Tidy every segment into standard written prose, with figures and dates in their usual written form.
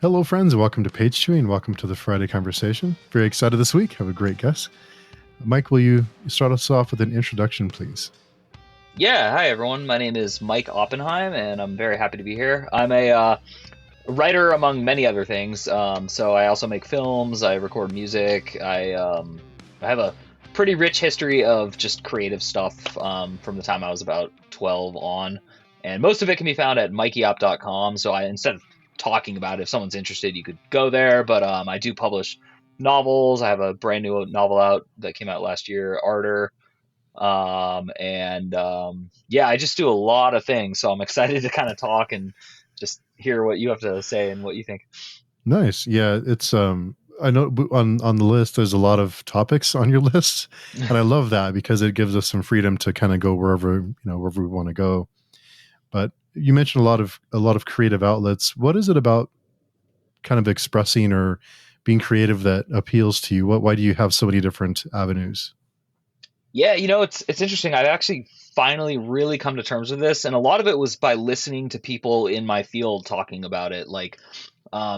Hello, friends. Welcome to Page Chewy and welcome to the Friday Conversation. Very excited this week. Have a great guest. Mike, will you start us off with an introduction, please? Yeah, hi everyone. My name is Mike Oppenheim, and I'm very happy to be here. I'm a writer among many other things. So I also make films. I record music. I have a pretty rich history of just creative stuff from the time I was about 12 on, and most of it can be found at mikeyop.com. So instead of talking about it, if someone's interested, you could go there. But I do publish novels. I have a brand new novel out that came out last year, Ardor. Yeah, I just do a lot of things, so I'm excited to kind of talk and just hear what you have to say and what you think. Nice. Yeah, it's I know on the list there's a lot of topics on your list, and I love that because it gives us some freedom to kind of go wherever we want to go. But you mentioned a lot of creative outlets. What is it about kind of expressing or being creative that appeals to you? Why do you have so many different avenues? Yeah, it's interesting. I've actually finally really come to terms with this, and a lot of it was by listening to people in my field talking about it.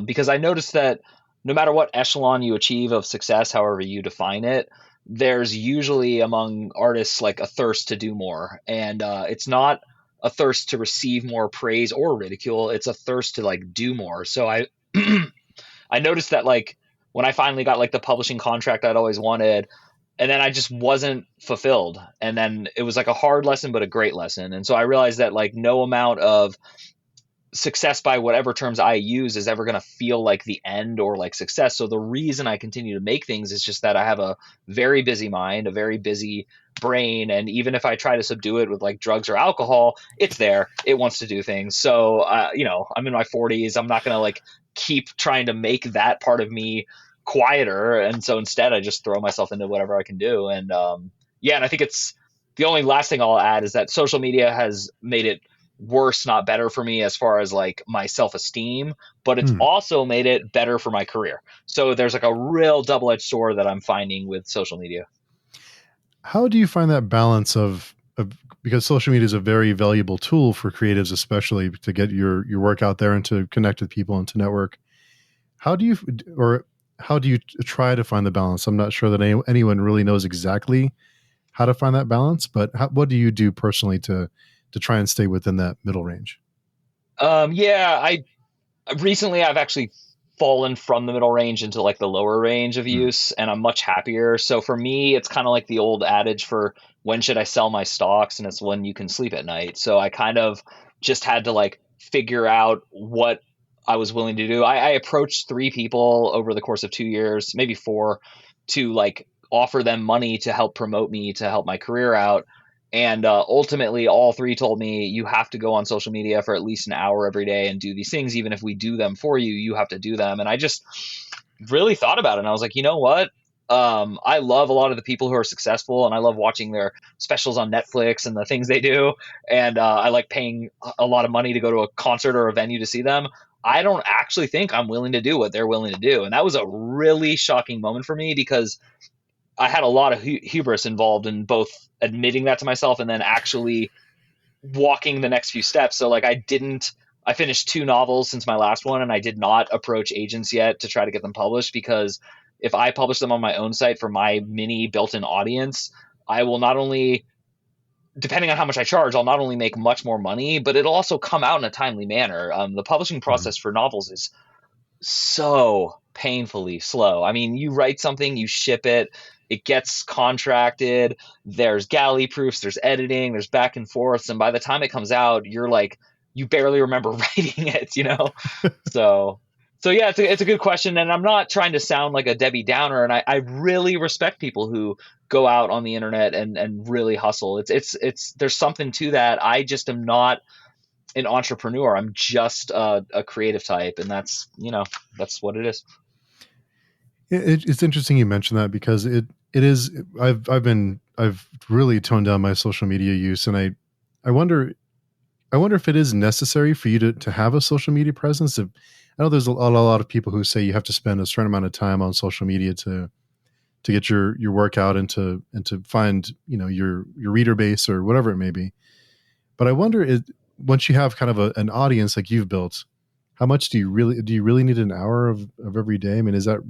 Because I noticed that no matter what echelon you achieve of success, however you define it, there's usually among artists like a thirst to do more, and it's not a thirst to receive more praise or ridicule. It's a thirst to like do more. So I I noticed that like when I finally got like the publishing contract I'd always wanted, and then I just wasn't fulfilled. And then it was like a hard lesson, but a great lesson. And so I realized that like no amount of success by whatever terms I use is ever going to feel like the end or like success. So the reason I continue to make things is just that I have a very busy mind, a very busy brain. And even if I try to subdue it with like drugs or alcohol, it's there. It wants to do things. So, I'm in my 40s. I'm not going to like keep trying to make that part of me quieter. And so instead, I just throw myself into whatever I can do. And I think it's the only last thing I'll add is that social media has made it worse, not better for me as far as like my self esteem, but it's Hmm. also made it better for my career. So there's like a real double edged sword that I'm finding with social media. How do you find that balance of because social media is a very valuable tool for creatives, especially to get your work out there and to connect with people and to network. How do you or how do you try to find the balance? I'm not sure that anyone really knows exactly how to find that balance, but what do you do personally to try and stay within that middle range? Yeah, I recently I've actually fallen from the middle range into like the lower range of Hmm. use, and I'm much happier. So for me, it's kind of like the old adage for when should I sell my stocks, and it's when you can sleep at night. So I kind of just had to like figure out what I was willing to do. I approached three people over the course of 2 years, maybe four, to like offer them money to help promote me to help my career out. And ultimately, all three told me you have to go on social media for at least an hour every day and do these things. Even if we do them for you, you have to do them. And I just really thought about it. And I was like, you know what? I love a lot of the people who are successful, and I love watching their specials on Netflix and the things they do. And I like paying a lot of money to go to a concert or a venue to see them. I don't actually think I'm willing to do what they're willing to do. And that was a really shocking moment for me because I had a lot of hubris involved in both admitting that to myself and then actually walking the next few steps. So like I finished two novels since my last one, and I did not approach agents yet to try to get them published because if I publish them on my own site for my mini built-in audience, I will not only, depending on how much I charge, I'll not only make much more money, but it'll also come out in a timely manner. The publishing Mhm. process for novels is so painfully slow. I mean, you write something, you ship it, it gets contracted, there's galley proofs, there's editing, there's back and forths, and by the time it comes out, you're like you barely remember writing it. So so yeah, it's a good question, and I'm not trying to sound like a Debbie Downer, and I really respect people who go out on the internet and really hustle. It's there's something to that. I just am not an entrepreneur. I'm just a creative type, and that's what it is. It's interesting you mentioned that because it is. I've really toned down my social media use, and I wonder I wonder if it is necessary for you to have a social media presence. I know there's a lot of people who say you have to spend a certain amount of time on social media to get your work out and to find your reader base or whatever it may be. But I wonder, once you have kind of an audience like you've built, how much do you really need an hour of every day? I mean, is that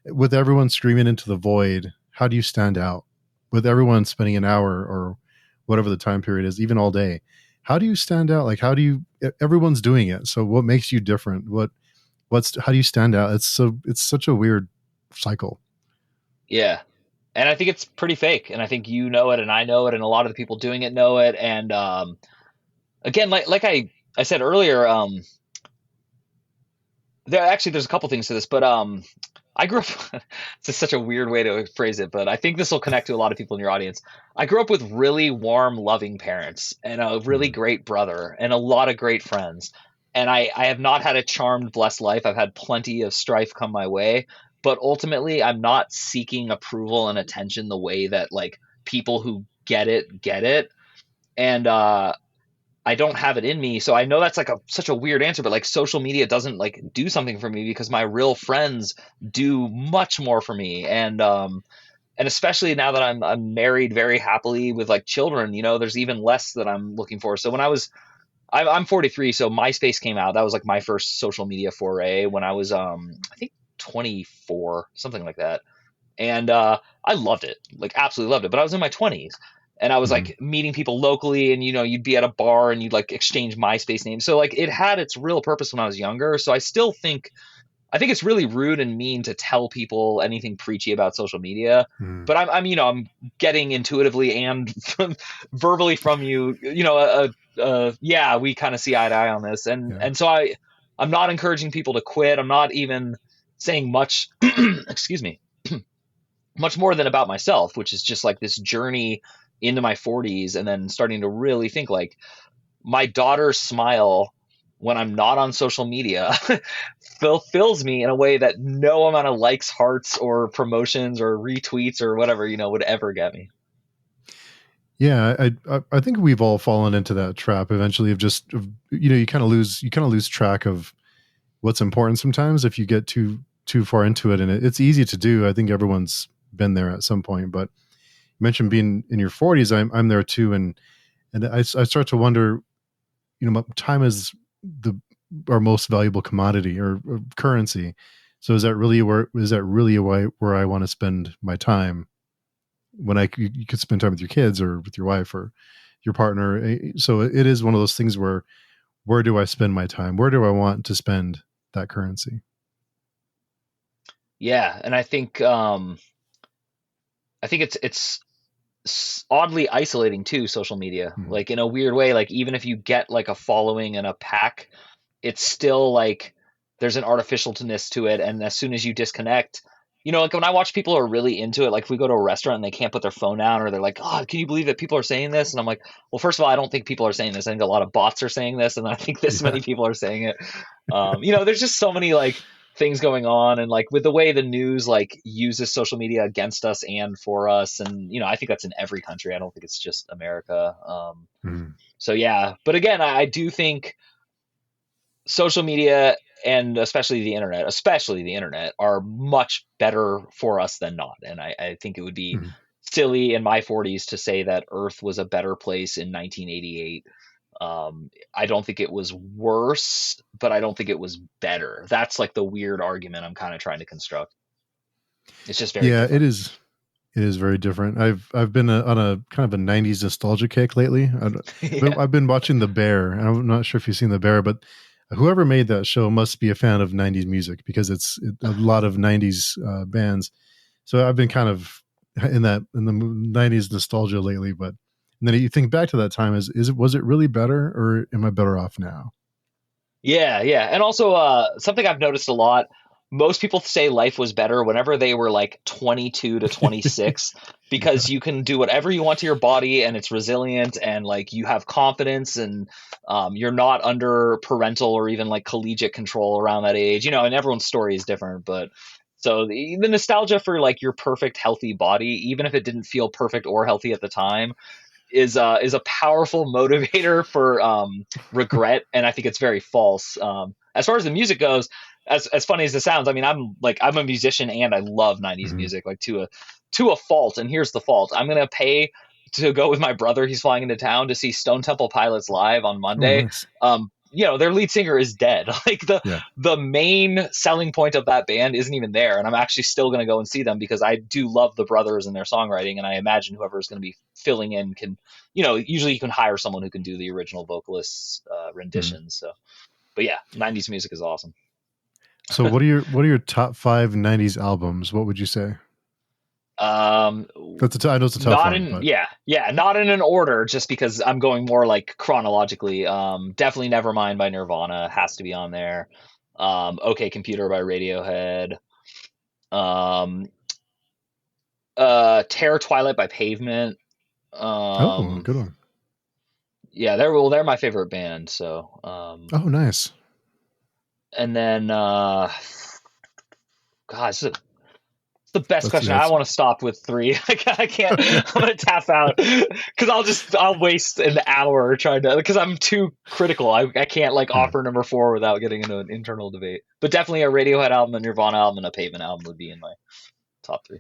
with everyone screaming into the void, how do you stand out? With everyone spending an hour or whatever the time period is, even all day, how do you stand out? Like, how do you? Everyone's doing it. So, what makes you different? How do you stand out? It's such a weird cycle. Yeah. And I think it's pretty fake. And I think you know it and I know it and a lot of the people doing it know it. And again, like I said earlier, there's a couple things to this, but I grew up. This is such a weird way to phrase it, but I think this will connect to a lot of people in your audience. I grew up with really warm, loving parents and a really Mm, great brother and a lot of great friends. And I have not had a charmed, blessed life. I've had plenty of strife come my way, but ultimately, I'm not seeking approval and attention the way that like people who get it. And I don't have it in me. So I know that's like such a weird answer, but like social media doesn't like do something for me because my real friends do much more for me. And especially now that I'm married very happily with like children, there's even less that I'm looking for. So when I'm 43, so MySpace came out. That was like my first social media foray when I was I think 24, something like that. And I loved it, like absolutely loved it. But I was in my 20s, and I was mm, like meeting people locally, and you'd be at a bar and you'd like exchange MySpace names. So like it had its real purpose when I was younger. So I think it's really rude and mean to tell people anything preachy about social media. mm. But I'm getting intuitively and verbally from you, yeah, we kind of see eye to eye on this, and Yeah. and so I'm not encouraging people to quit. I'm not even saying much, excuse me, much more than about myself, which is just like this journey into my 40s and then starting to really think like my daughter's smile when I'm not on social media fulfills me in a way that no amount of likes, hearts, or promotions or retweets or whatever, would ever get me. Yeah, I think we've all fallen into that trap eventually of just you kind of lose track of what's important sometimes if you get too far into it, and it's easy to do. I think everyone's been there at some point, but you mentioned being in your 40s. I'm there too, and I start to wonder, time is the our most valuable commodity or currency. So is that really where I want to spend my time when you could spend time with your kids or with your wife or your partner? So it is one of those things where do I spend my time? Where do I want to spend that currency? Yeah, and I think it's oddly isolating too, social media. Mm, Like in a weird way, like even if you get like a following and a pack, it's still like there's an artificialness to it. And as soon as you disconnect, like when I watch people who are really into it, like if we go to a restaurant and they can't put their phone down, or they're like, oh, can you believe that people are saying this? And I'm like, well, first of all, I don't think people are saying this. I think a lot of bots are saying this. And I think this yeah. many people are saying it. There's just so many like things going on. And like with the way the news like uses social media against us and for us. And, I think that's in every country. I don't think it's just America. Mm, So yeah, but again, I do think social media and especially the internet are much better for us than not. And I think it would be mm. silly in my 40s to say that Earth was a better place in 1988. I don't think it was worse, but I don't think it was better. That's like the weird argument I'm kind of trying to construct. It's just very Yeah, it different. is. It is very different. I've been on a kind of a '90s nostalgia kick lately. Yeah. I've been watching The Bear, and I'm not sure if you've seen The Bear, but whoever made that show must be a fan of '90s music because a lot of '90s bands. So I've been kind of in the '90s nostalgia lately. But and then you think back to that time: was it really better, or am I better off now? Yeah, yeah. And also something I've noticed a lot, most people say life was better whenever they were like 22 to 26 Yeah. because you can do whatever you want to your body and it's resilient and like you have confidence and you're not under parental or even like collegiate control around that age. And everyone's story is different, but so the nostalgia for like your perfect healthy body, even if it didn't feel perfect or healthy at the time, is a powerful motivator for regret, and I think it's very false. As far as the music goes, as funny as it sounds, I mean, I'm a musician and I love '90s Mhm. music like to a fault. And here's the fault: I'm gonna pay to go with my brother. He's flying into town to see Stone Temple Pilots live on Oh, Monday. nice. their lead singer is dead. Like Yeah. the main selling point of that band isn't even there, and I'm actually still going to go and see them because I do love the brothers and their songwriting, and I imagine whoever is going to be filling in can, usually you can hire someone who can do the original vocalist's Mhm. renditions. So, but yeah, 90s music is awesome. So what are your top 5 90s albums? What would you say? Um, I know it's a tough not one, in, but yeah, yeah, not in an order, just because I'm going more like chronologically. Definitely Nevermind by Nirvana has to be on there. OK Computer by Radiohead. Um, Terror Twilight by Pavement. oh, Um, good one. yeah, they're my favorite band. So, Oh, nice. and then God, it's the best That's question. yeah, I it's want to stop with three. I can't. I'm gonna tap out because I'll waste an hour trying to because I'm too critical. I can't like yeah. offer number four without getting into an internal debate. But definitely a Radiohead album, a Nirvana album, and a Pavement album would be in my top three.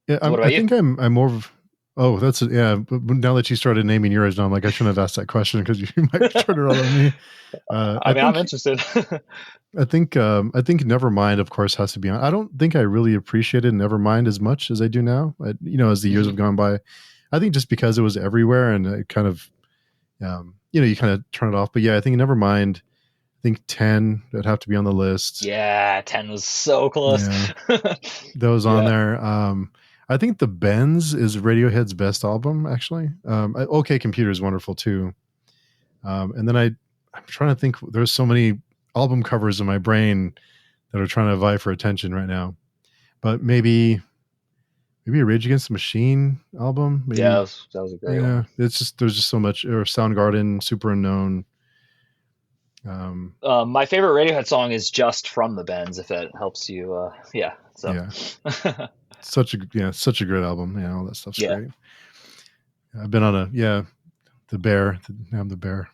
Yeah, So what I about you? think I'm more of oh, yeah, but now that you started naming yours, now I'm like, I shouldn't have asked that question because you might turn it all on me. Uh, I I mean, I'm think interested. I think Nevermind, of course, has to be on. I don't think I really appreciated Nevermind as much as I do now. As the years have Hmm. gone by, I think just because it was everywhere and it kind of, you kind of turn it off. But yeah, I think Nevermind. I think 10 would have to be on the list. Yeah, 10 was so close. Yeah, those on Yeah, there. I think the Benz is Radiohead's best album, actually. OK Computer is wonderful too. And then I'm trying to think. There's so many album covers in my brain that are trying to vie for attention right now. But maybe a Rage Against the Machine album. yeah, Maybe that was a great yeah. one. It's just there's just so much. Or Soundgarden, Super Unknown. Um, My favorite Radiohead song is "Just from the Bends," if that helps you. Yeah, so yeah, such a great album. Yeah, all that stuff's yeah. great. I've been on the Bear. I'm the Bear.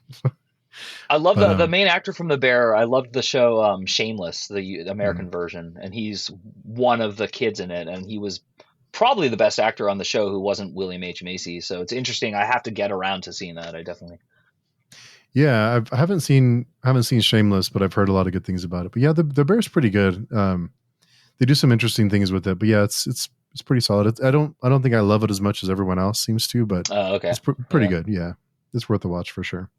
I love But the main actor from The Bear. I loved the show Shameless, the mm, American version, and he's one of the kids in it, and he was probably the best actor on the show who wasn't William H. Macy. So it's interesting. I have to get around to seeing that. I definitely. yeah, I haven't seen Shameless, but I've heard a lot of good things about it. But yeah, the Bear's pretty good. They do some interesting things with it. But yeah, it's pretty solid. I don't think I love it as much as everyone else seems to, but Oh, okay. it's pretty Yeah. good. Yeah, it's worth a watch for sure.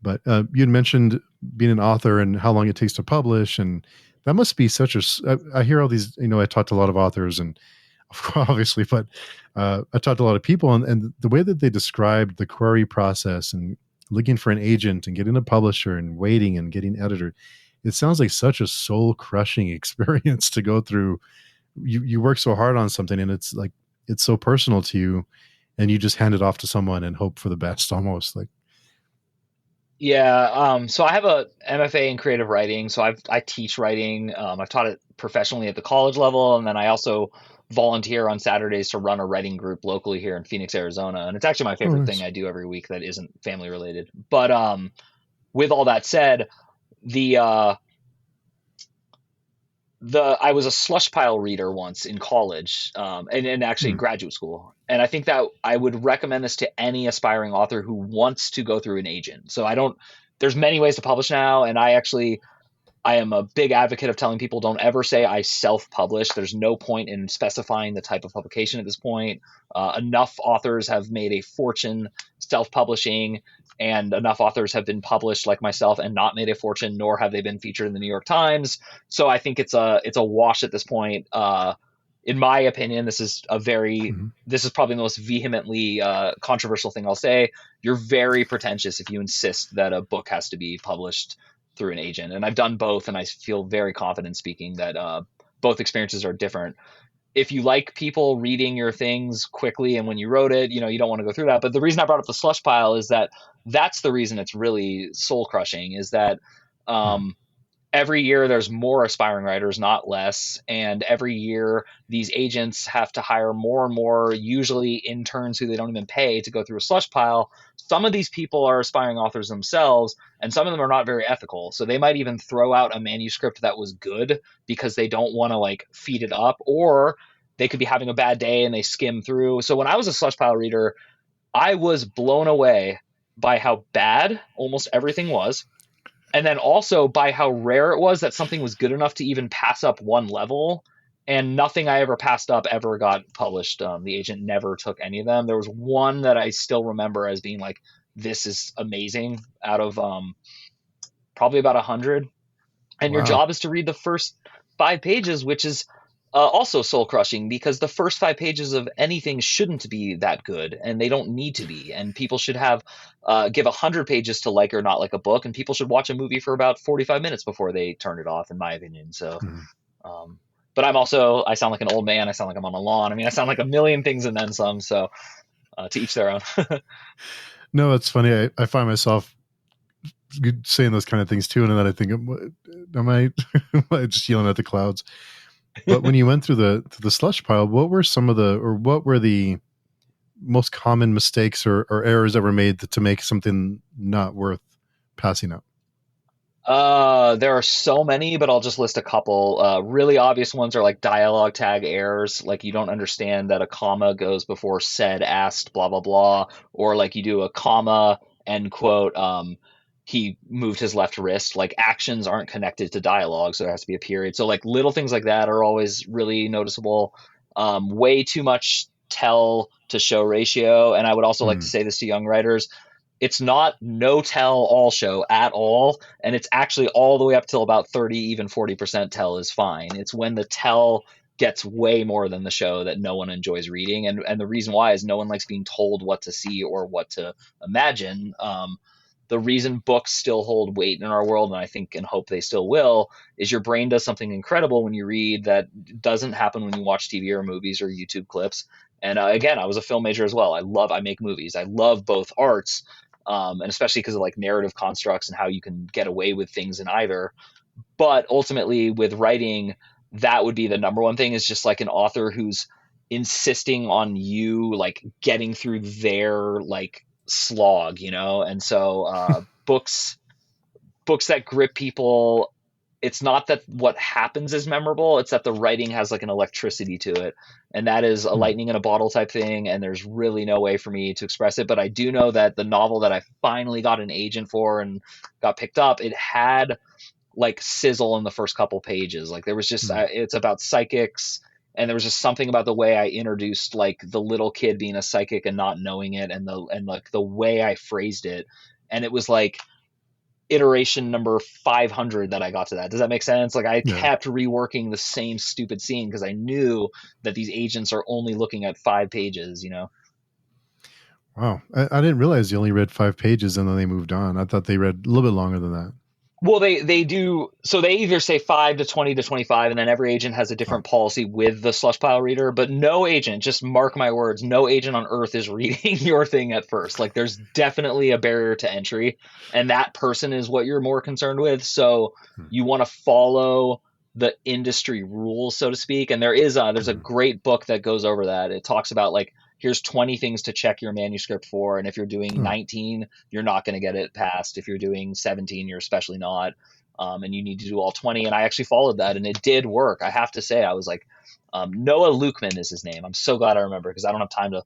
But you'd mentioned being an author and how long it takes to publish, and that must be such I hear all these. I talked to a lot of authors, and obviously, but I talked to a lot of people, and the way that they described the query process and looking for an agent and getting a publisher and waiting and getting editor, it sounds like such a soul crushing experience to go through. You work so hard on something, and it's like it's so personal to you, and you just hand it off to someone and hope for the best, almost like. Yeah, so I have a MFA in creative writing, so I teach writing. I've taught it professionally at the college level, and then I also volunteer on Saturdays to run a writing group locally here in Phoenix, Arizona. And it's actually my Oh, favorite thing nice. I do every week that isn't family related. But with all that said, the I was a slush pile reader once in college, and actually in Hmm. graduate school. And I think that I would recommend this to any aspiring author who wants to go through an agent. So I don't. There's many ways to publish now, and I am a big advocate of telling people don't ever say I self-publish. There's no point in specifying the type of publication at this point. Enough authors have made a fortune self-publishing, and enough authors have been published like myself and not made a fortune, nor have they been featured in the New York Times. So I think it's a wash at this point. In my opinion, Mhm. this is probably the most vehemently controversial thing I'll say. You're very pretentious if you insist that a book has to be published through an agent. And I've done both, and I feel very confident speaking that both experiences are different. If you like people reading your things quickly and when you wrote it, you don't want to go through that. But the reason I brought up the slush pile is that that's the reason it's really soul crushing is that Hmm. um, every year there's more aspiring writers, not less. And every year these agents have to hire more and more, usually interns who they don't even pay to go through a slush pile. Some of these people are aspiring authors themselves, and some of them are not very ethical. So they might even throw out a manuscript that was good because they don't want to like feed it up, or they could be having a bad day and they skim through. So when I was a slush pile reader, I was blown away by how bad almost everything was, and then also by how rare it was that something was good enough to even pass up one level. And nothing I ever passed up ever got published. The agent never took any of them. There was one that I still remember as being like, "This is amazing," out of probably about 100. And your Wow. job is to read the first 5 pages, which is also soul crushing because the first 5 pages of anything shouldn't be that good, and they don't need to be. And people should have give 100 pages to like or not like a book, and people should watch a movie for about 45 minutes before they turn it off, in my opinion. So, Mhm. um, but I sound like an old man. I sound like I'm on a lawn. I mean, I sound like a million things and then some. So, to each their own. No, it's funny. I find myself saying those kind of things too, and then I think, am I, am I just yelling at the clouds? But when you went through the slush pile, what were some of the, or what were the most common mistakes or errors that were made to make something not worth passing up? There are so many, but I'll just list a couple. Really obvious ones are like dialogue tag errors, like you don't understand that a comma goes before said, asked, blah blah blah, or like you do a comma, end quote. He moved his left wrist. Like actions aren't connected to dialogue, so there has to be a period. So like little things like that are always really noticeable. Way too much tell to show ratio, and I would also like to Mm, say this to young writers: it's not no tell all show at all, and it's actually all the way up till about 30, even 40% tell is fine. It's when the tell gets way more than the show that no one enjoys reading, and the reason why is no one likes being told what to see or what to imagine. The reason books still hold weight in our world, and I think and hope they still will, is your brain does something incredible when you read that doesn't happen when you watch TV or movies or YouTube clips. And again, I was a film major as well. I make movies. I love both arts, and especially because of like narrative constructs and how you can get away with things in either. But ultimately, with writing, that would be the number one thing, is just like an author who's insisting on you like getting through their like slog, you know. And so books that grip people, it's not that what happens is memorable, it's that the writing has like an electricity to it, and that is a mm, lightning in a bottle type thing, and there's really no way for me to express it. But I do know that the novel that I finally got an agent for and got picked up, it had like sizzle in the first couple pages. Like there was just mm. it's about psychics, and there was just something about the way I introduced like the little kid being a psychic and not knowing it, and like the way I phrased it, and it was like iteration number 500 that I got to that. Does that make sense? Like I Yeah. kept reworking the same stupid scene because I knew that these agents are only looking at 5 pages, you know? Wow. I didn't realize you only read 5 pages and then they moved on. I thought they read a little bit longer than that. Well, they do. So they either say 5 to 20 to 25, and then every agent has a Oh. different policy with the slush pile reader. But no agent, just mark my words, no agent on earth is reading your thing at first. Like there's definitely a barrier to entry, and that person is what you're more concerned with. So Mm, you want to follow the industry rules, so to speak. And there's a mm, great book that goes over that. It talks about like here's 20 things to check your manuscript for, and if you're doing oh. 19, you're not going to get it passed. If you're doing 17, you're especially not. And you need to do all 20. And I actually followed that, and it did work. I have to say, I was like, Noah Lukeman is his name. I'm so glad I remember because I don't have time to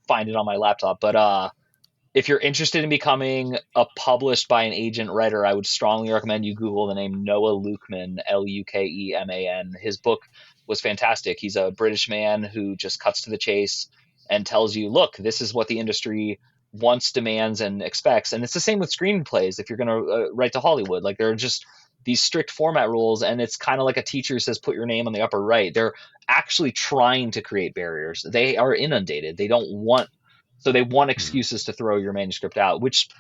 find it on my laptop. But if you're interested in becoming a published by an agent writer, I would strongly recommend you Google the name Noah Lukeman, Lukeman. His book was fantastic. He's a British man who just cuts to the chase and tells you, look, this is what the industry wants, demands, and expects. And it's the same with screenplays. If you're going to write to Hollywood, like there are just these strict format rules, and it's kind of like a teacher who says, put your name on the upper right. They're actually trying to create barriers. They are inundated. They don't want so they want Mm. excuses to throw your manuscript out, which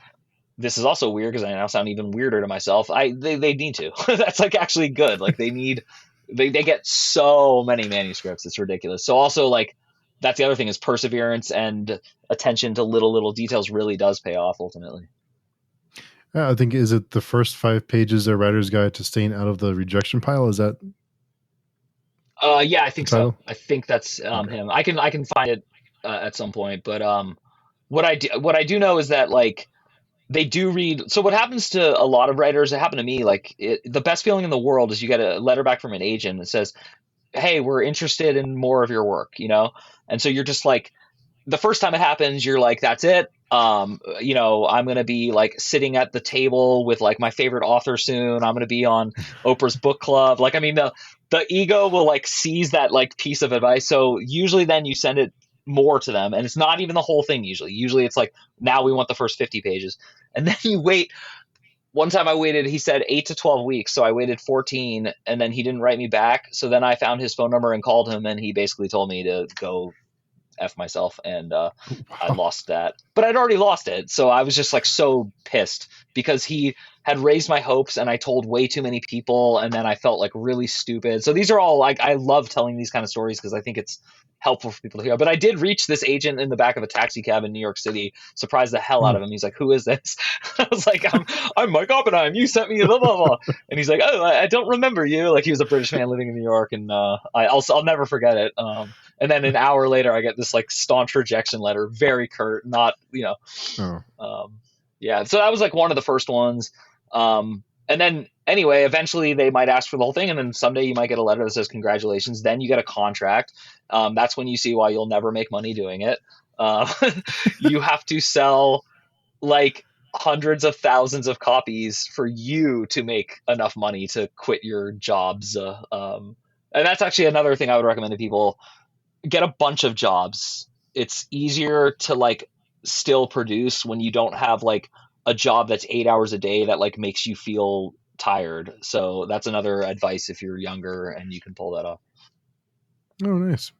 this is also weird because I now sound even weirder to myself. They need to. That's like actually good. Like they get so many manuscripts. It's ridiculous. So also like that's the other thing is perseverance and attention to little details really does pay off ultimately. Yeah, I think, is it the first 5 pages of Writer's Guide to Staying Out of the Rejection Pile? Is that Yeah, I the think so. title? I think that's Okay. him. I can find it at some point, but what I do know is that like they do read. So what happens to a lot of writers, it happened to me, like the best feeling in the world is you get a letter back from an agent that says, hey, we're interested in more of your work, you know. And so you're just like, the first time it happens, you're like, that's it. I'm going to be like sitting at the table with like my favorite author soon. I'm going to be on Oprah's book club. Like, I mean, the ego will like seize that like piece of advice. So usually then you send it more to them, and it's not even the whole thing. Usually it's like, now we want the first 50 pages, and then you wait. One time I waited, he said 8 to 12 weeks. So I waited 14, and then he didn't write me back. So then I found his phone number and called him, and he basically told me to go F myself, and I Wow. lost that. But I'd already lost it, so I was just like so pissed because he had raised my hopes, and I told way too many people, and then I felt like really stupid. So these are all like, I love telling these kind of stories because I think it's helpful for people to hear. But I did reach this agent in the back of a taxi cab in New York City, surprised the hell out Hmm. of him. He's like, "Who is this?" I was like, I'm Mike Oppenheim. You sent me blah blah blah." And he's like, "Oh, I don't remember you." Like, he was a British man living in New York, and I'll never forget it. And then an hour later, I get this like staunch rejection letter, very curt, not, Oh. yeah. So that was like one of the first ones. And then anyway, eventually they might ask for the whole thing, and then someday you might get a letter that says congratulations. Then you get a contract. That's when you see why you'll never make money doing it. Uh, you have to sell like hundreds of thousands of copies for you to make enough money to quit your jobs. And that's actually another thing I would recommend to people: get a bunch of jobs. It's easier to like still produce when you don't have like a job that's 8 hours a day that like makes you feel tired. So that's another advice if you're younger and you can pull that off. Oh, nice.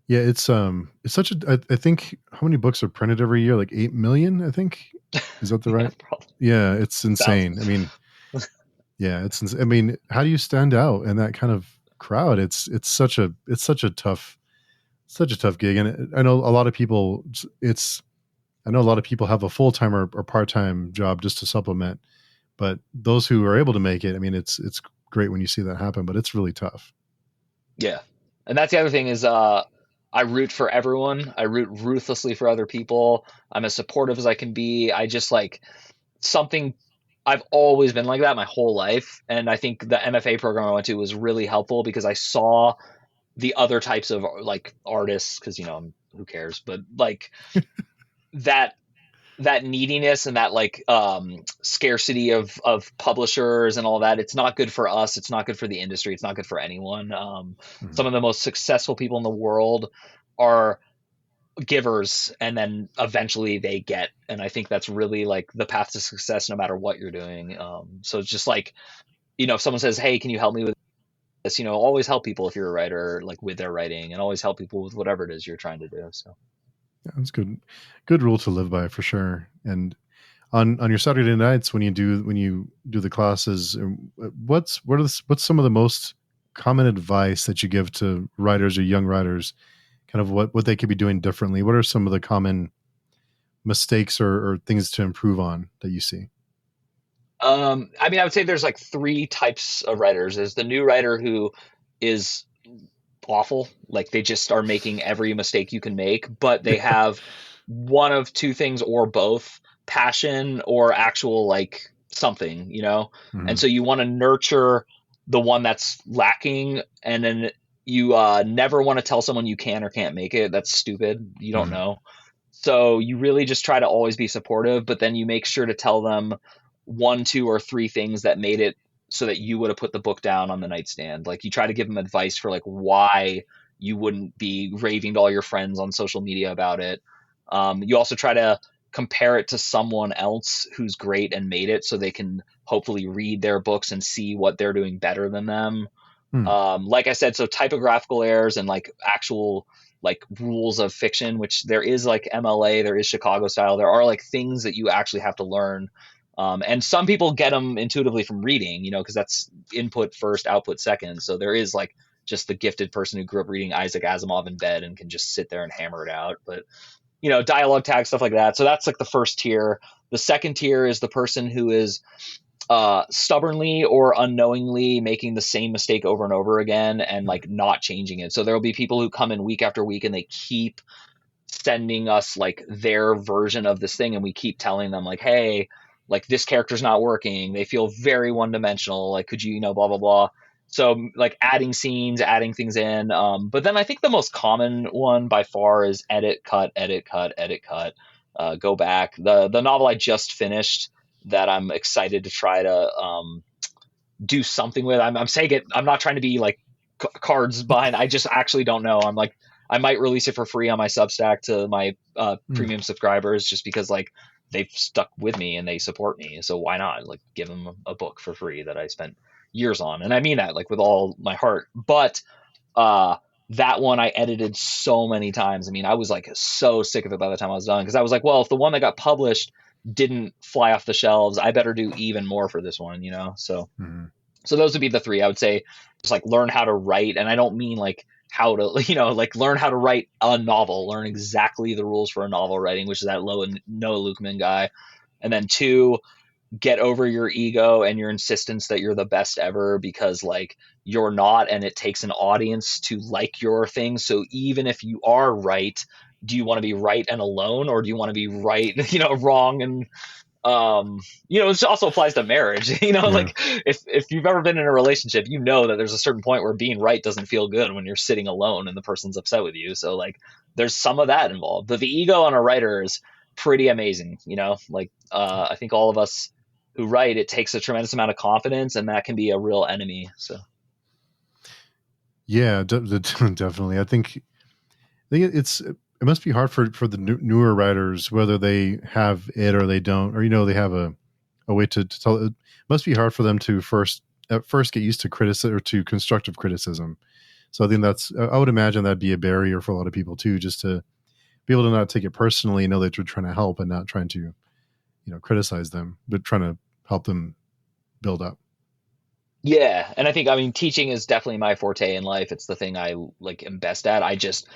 Yeah, it's such a. I think how many books are printed every year? Like 8 million, I think. Is that the Yeah, right? probably Yeah, it's insane. I thousands. mean, yeah, I mean, how do you stand out in that kind of crowd? Such a tough gig, and I know a lot of people. I know a lot of people have a full time or part time job just to supplement, but those who are able to make it, I mean, it's great when you see that happen, but it's really tough. Yeah. And that's the other thing is I root for everyone. I root ruthlessly for other people. I'm as supportive as I can be. I just like something I've always been like that my whole life. And I think the MFA program I went to was really helpful because I saw the other types of like artists, because who cares, but like that that neediness and that like scarcity of publishers and all that. It's not good for us, it's not good for the industry, it's not good for anyone. Some Mhm. of the most successful people in the world are givers, and then eventually they get, and I think that's really like the path to success no matter what you're doing. So it's just like, if someone says, "Hey, can you help me with this?" Always help people if you're a writer, like with their writing, and always help people with whatever it is you're trying to do. So Yeah, that's good rule to live by for sure. And on your Saturday nights when you do the classes, what's some of the most common advice that you give to writers or young writers? Kind of what they could be doing differently. What are some of the common mistakes or things to improve on that you see? I mean, I would say there's like three types of writers. There's the new writer who is awful. Like, they just are making every mistake you can make, but they have one of two things or both: passion or actual like something. And Mhm. so you want to nurture the one that's lacking, and then you never want to tell someone you can or can't make it. That's stupid. You don't Mhm. know. So you really just try to always be supportive, but then you make sure to tell them one, two, or three things that made it so that you would have put the book down on the nightstand. Like, you try to give them advice for like why you wouldn't be raving to all your friends on social media about it. You also try to compare it to someone else who's great and made it, so they can hopefully read their books and see what they're doing better than them. Hmm. Like I said, so typographical errors and like actual like rules of fiction, which there is like MLA, there is Chicago style, there are like things that you actually have to learn. And some people get them intuitively from reading, because that's input first, output second. So there is like just the gifted person who grew up reading Isaac Asimov in bed and can just sit there and hammer it out. But dialogue tag, stuff like that. So that's like the first tier. The second tier is the person who is stubbornly or unknowingly making the same mistake over and over again and like not changing it. So there will be people who come in week after week and they keep sending us like their version of this thing, and we keep telling them like, "Hey, like this character's not working. They feel very one dimensional. Like, could you, blah blah blah." So like adding scenes, adding things in. But then I think the most common one by far is edit, cut, edit, cut, edit, cut. go back. The novel I just finished that I'm excited to try to do something with. I'm saying it. I'm not trying to be like cards behind. I just actually don't know. I'm like I might release it for free on my Substack to my Mm. premium subscribers just because like they've stuck with me and they support me. So why not like give them a book for free that I spent years on? And I mean that like with all my heart. But uh that one I edited so many times. I mean, I was like so sick of it by the time I was done because I was like, well, if the one that got published didn't fly off the shelves, I better do even more for this one, you know? Mhm. So those would be the three. I would say just like learn how to write. And I don't mean like how to, like learn how to write a novel, learn exactly the rules for a novel writing, which is that Noah Lukeman guy. And then two, get over your ego and your insistence that you're the best ever because like you're not, and it takes an audience to like your thing. So even if you are right, do you want to be right and alone, or do you want to be right, wrong and it also applies to marriage. Yeah. Like if you've ever been in a relationship, you know that there's a certain point where being right doesn't feel good when you're sitting alone and the person's upset with you. So like there's some of that involved. But the ego on a writer is pretty amazing. Like I think all of us who write, it takes a tremendous amount of confidence, and that can be a real enemy. So Yeah, definitely. I think it must be hard for the newer writers, whether they have it or they don't, or they have a way to tell. It must be hard for them to at first get used to criticism or to constructive criticism. So I think I would imagine that'd be a barrier for a lot of people too, just to be able to not take it personally, know that you're trying to help and not trying to criticize them, but trying to help them build up. yeah, and I mean teaching is definitely my forte in life. It's the thing I like am best at. I just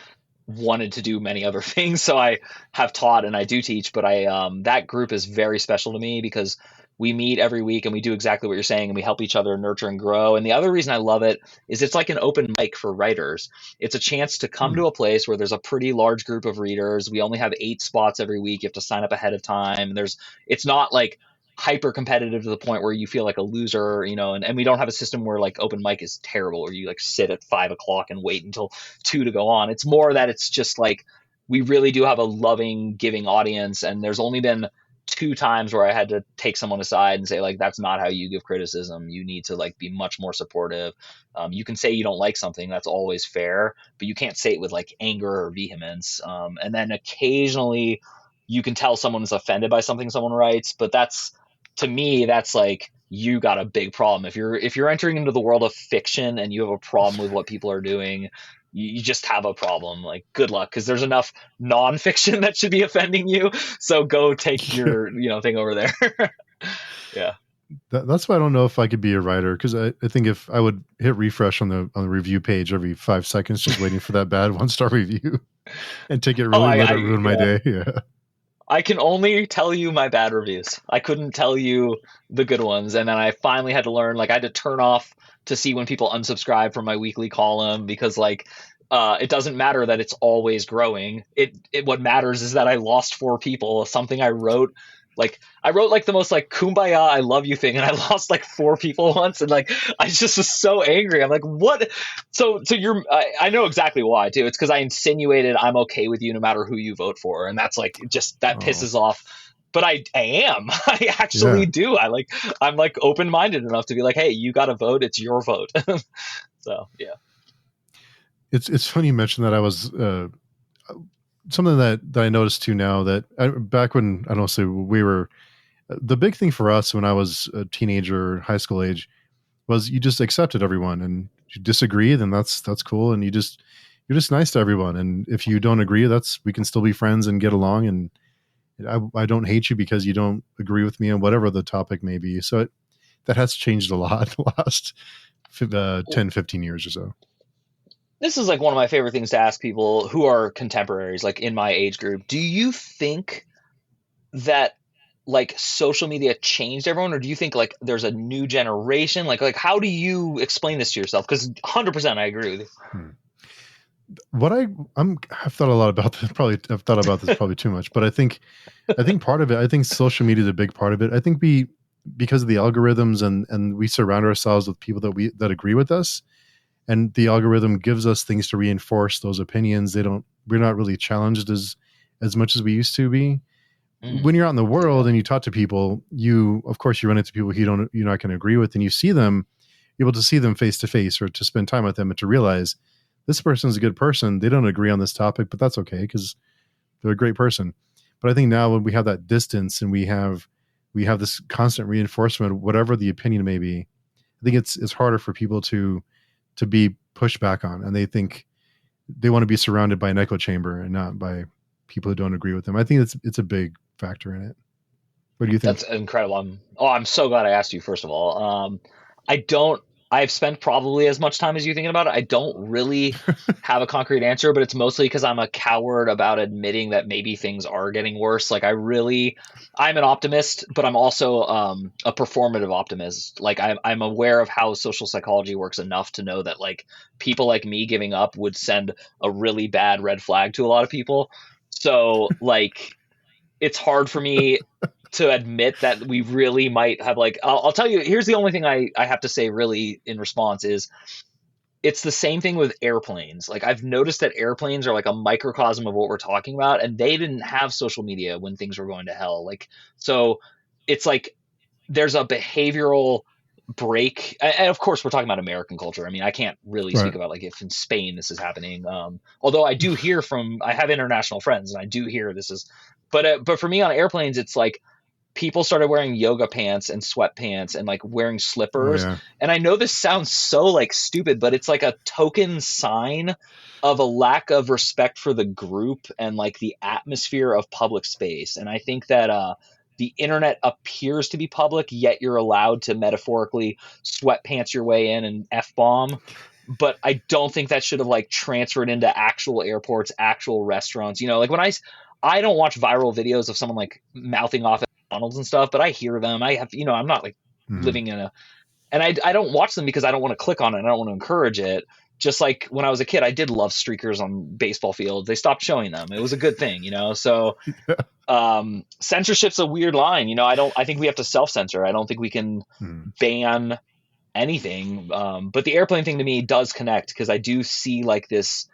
wanted to do many other things, so I have taught and I do teach. But I that group is very special to me because we meet every week and we do exactly what you're saying, and we help each other nurture and grow. And the other reason I love it is it's like an open mic for writers. It's a chance to come Hmm. to a place where there's a pretty large group of readers. We only have 8 spots every week. You have to sign up ahead of time. It's not like hyper competitive to the point where you feel like a loser, and we don't have a system where like open mic is terrible, where you like sit at 5 o'clock and wait until 2 to go on. It's more that it's just like we really do have a loving, giving audience, and there's only been 2 times where I had to take someone aside and say like that's not how you give criticism. You need to like be much more supportive. You can say you don't like something, that's always fair, but you can't say it with like anger or vehemence. And then occasionally you can tell someone is offended by something someone writes, but that's to me that's like you got a big problem if you're entering into the world of fiction and you have a problem with what people are doing. You just have a problem. Like good luck, because there's enough nonfiction that should be offending you. So go take Yeah. your thing over there. Yeah. That's why I don't know if I could be a writer, because I think if I would hit refresh on the review page every 5 seconds, just waiting for that bad 1-star review and take it Oh, really, let it ruin my yeah. day. Yeah. I can only tell you my bad reviews. I couldn't tell you the good ones. And then I finally had to learn, like, I had to turn off to see when people unsubscribe from my weekly column because, like, it doesn't matter that it's always growing. It what matters is that I lost 4 people. Something I wrote like the most like kumbaya I love you thing, and I lost like 4 people once, and like I just was so angry. I'm like, what? So I know exactly why too. It's because I insinuated I'm okay with you no matter who you vote for, and that's like just that Oh, pisses off. But I am. I yeah. actually do. I'm like open minded enough to be like, hey, you got to vote. It's your vote. So yeah. It's funny you mentioned that. I was something that I noticed too now, that back when I don't say we were, the big thing for us when I was a teenager, high school age, was you just accepted everyone, and you disagree, then that's cool, and you're just nice to everyone, and if you don't agree, that's we can still be friends and get along, and I don't hate you because you don't agree with me on whatever the topic may be. So that has changed a lot the last 10 15 years or so. This is like one of my favorite things to ask people who are contemporaries, like in my age group. Do you think that like social media changed everyone, or do you think like there's a new generation? Like how do you explain this to yourself? Because 100% I agree with you. Hmm. What I've thought a lot about this. Probably I've thought about this probably too much, but I think part of it. I think social media is a big part of it. I think because of the algorithms, and we surround ourselves with people that agree with us, and the algorithm gives us things to reinforce those opinions. We're not really challenged as much as we used to be. when you're out in the Yeah. world and you talk to people, you of course you run into people you're not going to agree with, and you see them, able to see them face to face or to spend time with them and to realize this person's a good person. They don't agree on this topic, but that's okay because they're a great person. But I think now when we have that distance and we have this constant reinforcement, whatever the opinion may be, I think it's harder for people to be pushed back on, and they think they want to be surrounded by an echo chamber and not by people who don't agree with them. I think it's a big factor in it. What do you That's think? incredible. I'm so glad I asked you, first of all. I don't, I've spent probably as much time as you thinking about it. I don't really have a concrete answer, but it's mostly because I'm a coward about admitting that maybe things are getting worse. Like, I'm an optimist, but I'm also a performative optimist. Like, I'm aware of how social psychology works enough to know that, like, people like me giving up would send a really bad red flag to a lot of people. So, like, it's hard for me to admit that we really might have, like, I'll tell you, here's the only thing I have to say really in response is it's the same thing with airplanes. Like, I've noticed that airplanes are like a microcosm of what we're talking about, and they didn't have social media when things were going to hell. Like, so it's like there's a behavioral break. And of course, we're talking about American culture. I mean, I can't really speak Right. about like if in Spain this is happening. Although I do hear I have international friends, and I do hear this is, but for me on airplanes, it's like people started wearing yoga pants and sweatpants and like wearing Oh slippers. yeah. And I know this sounds so like stupid, but it's like a token sign of a lack of respect for the group and like the atmosphere of public space. And I think that the internet appears to be public, yet you're allowed to metaphorically sweatpants your way in and F bomb. But I don't think that should have like transferred into actual airports, actual restaurants. You know, like I don't watch viral videos of someone like mouthing off McDonald's and stuff, but I hear them. I have, I'm not like Mhm. living in a, and I don't watch them because I don't want to click on it and I don't want to encourage it. Just like when I was a kid, I did love streakers on baseball fields. They stopped showing them. It was a good thing, So censorship's a weird line. I think we have to self censor. I don't think we can Mhm. ban anything. But the airplane thing to me does connect because I do see like this,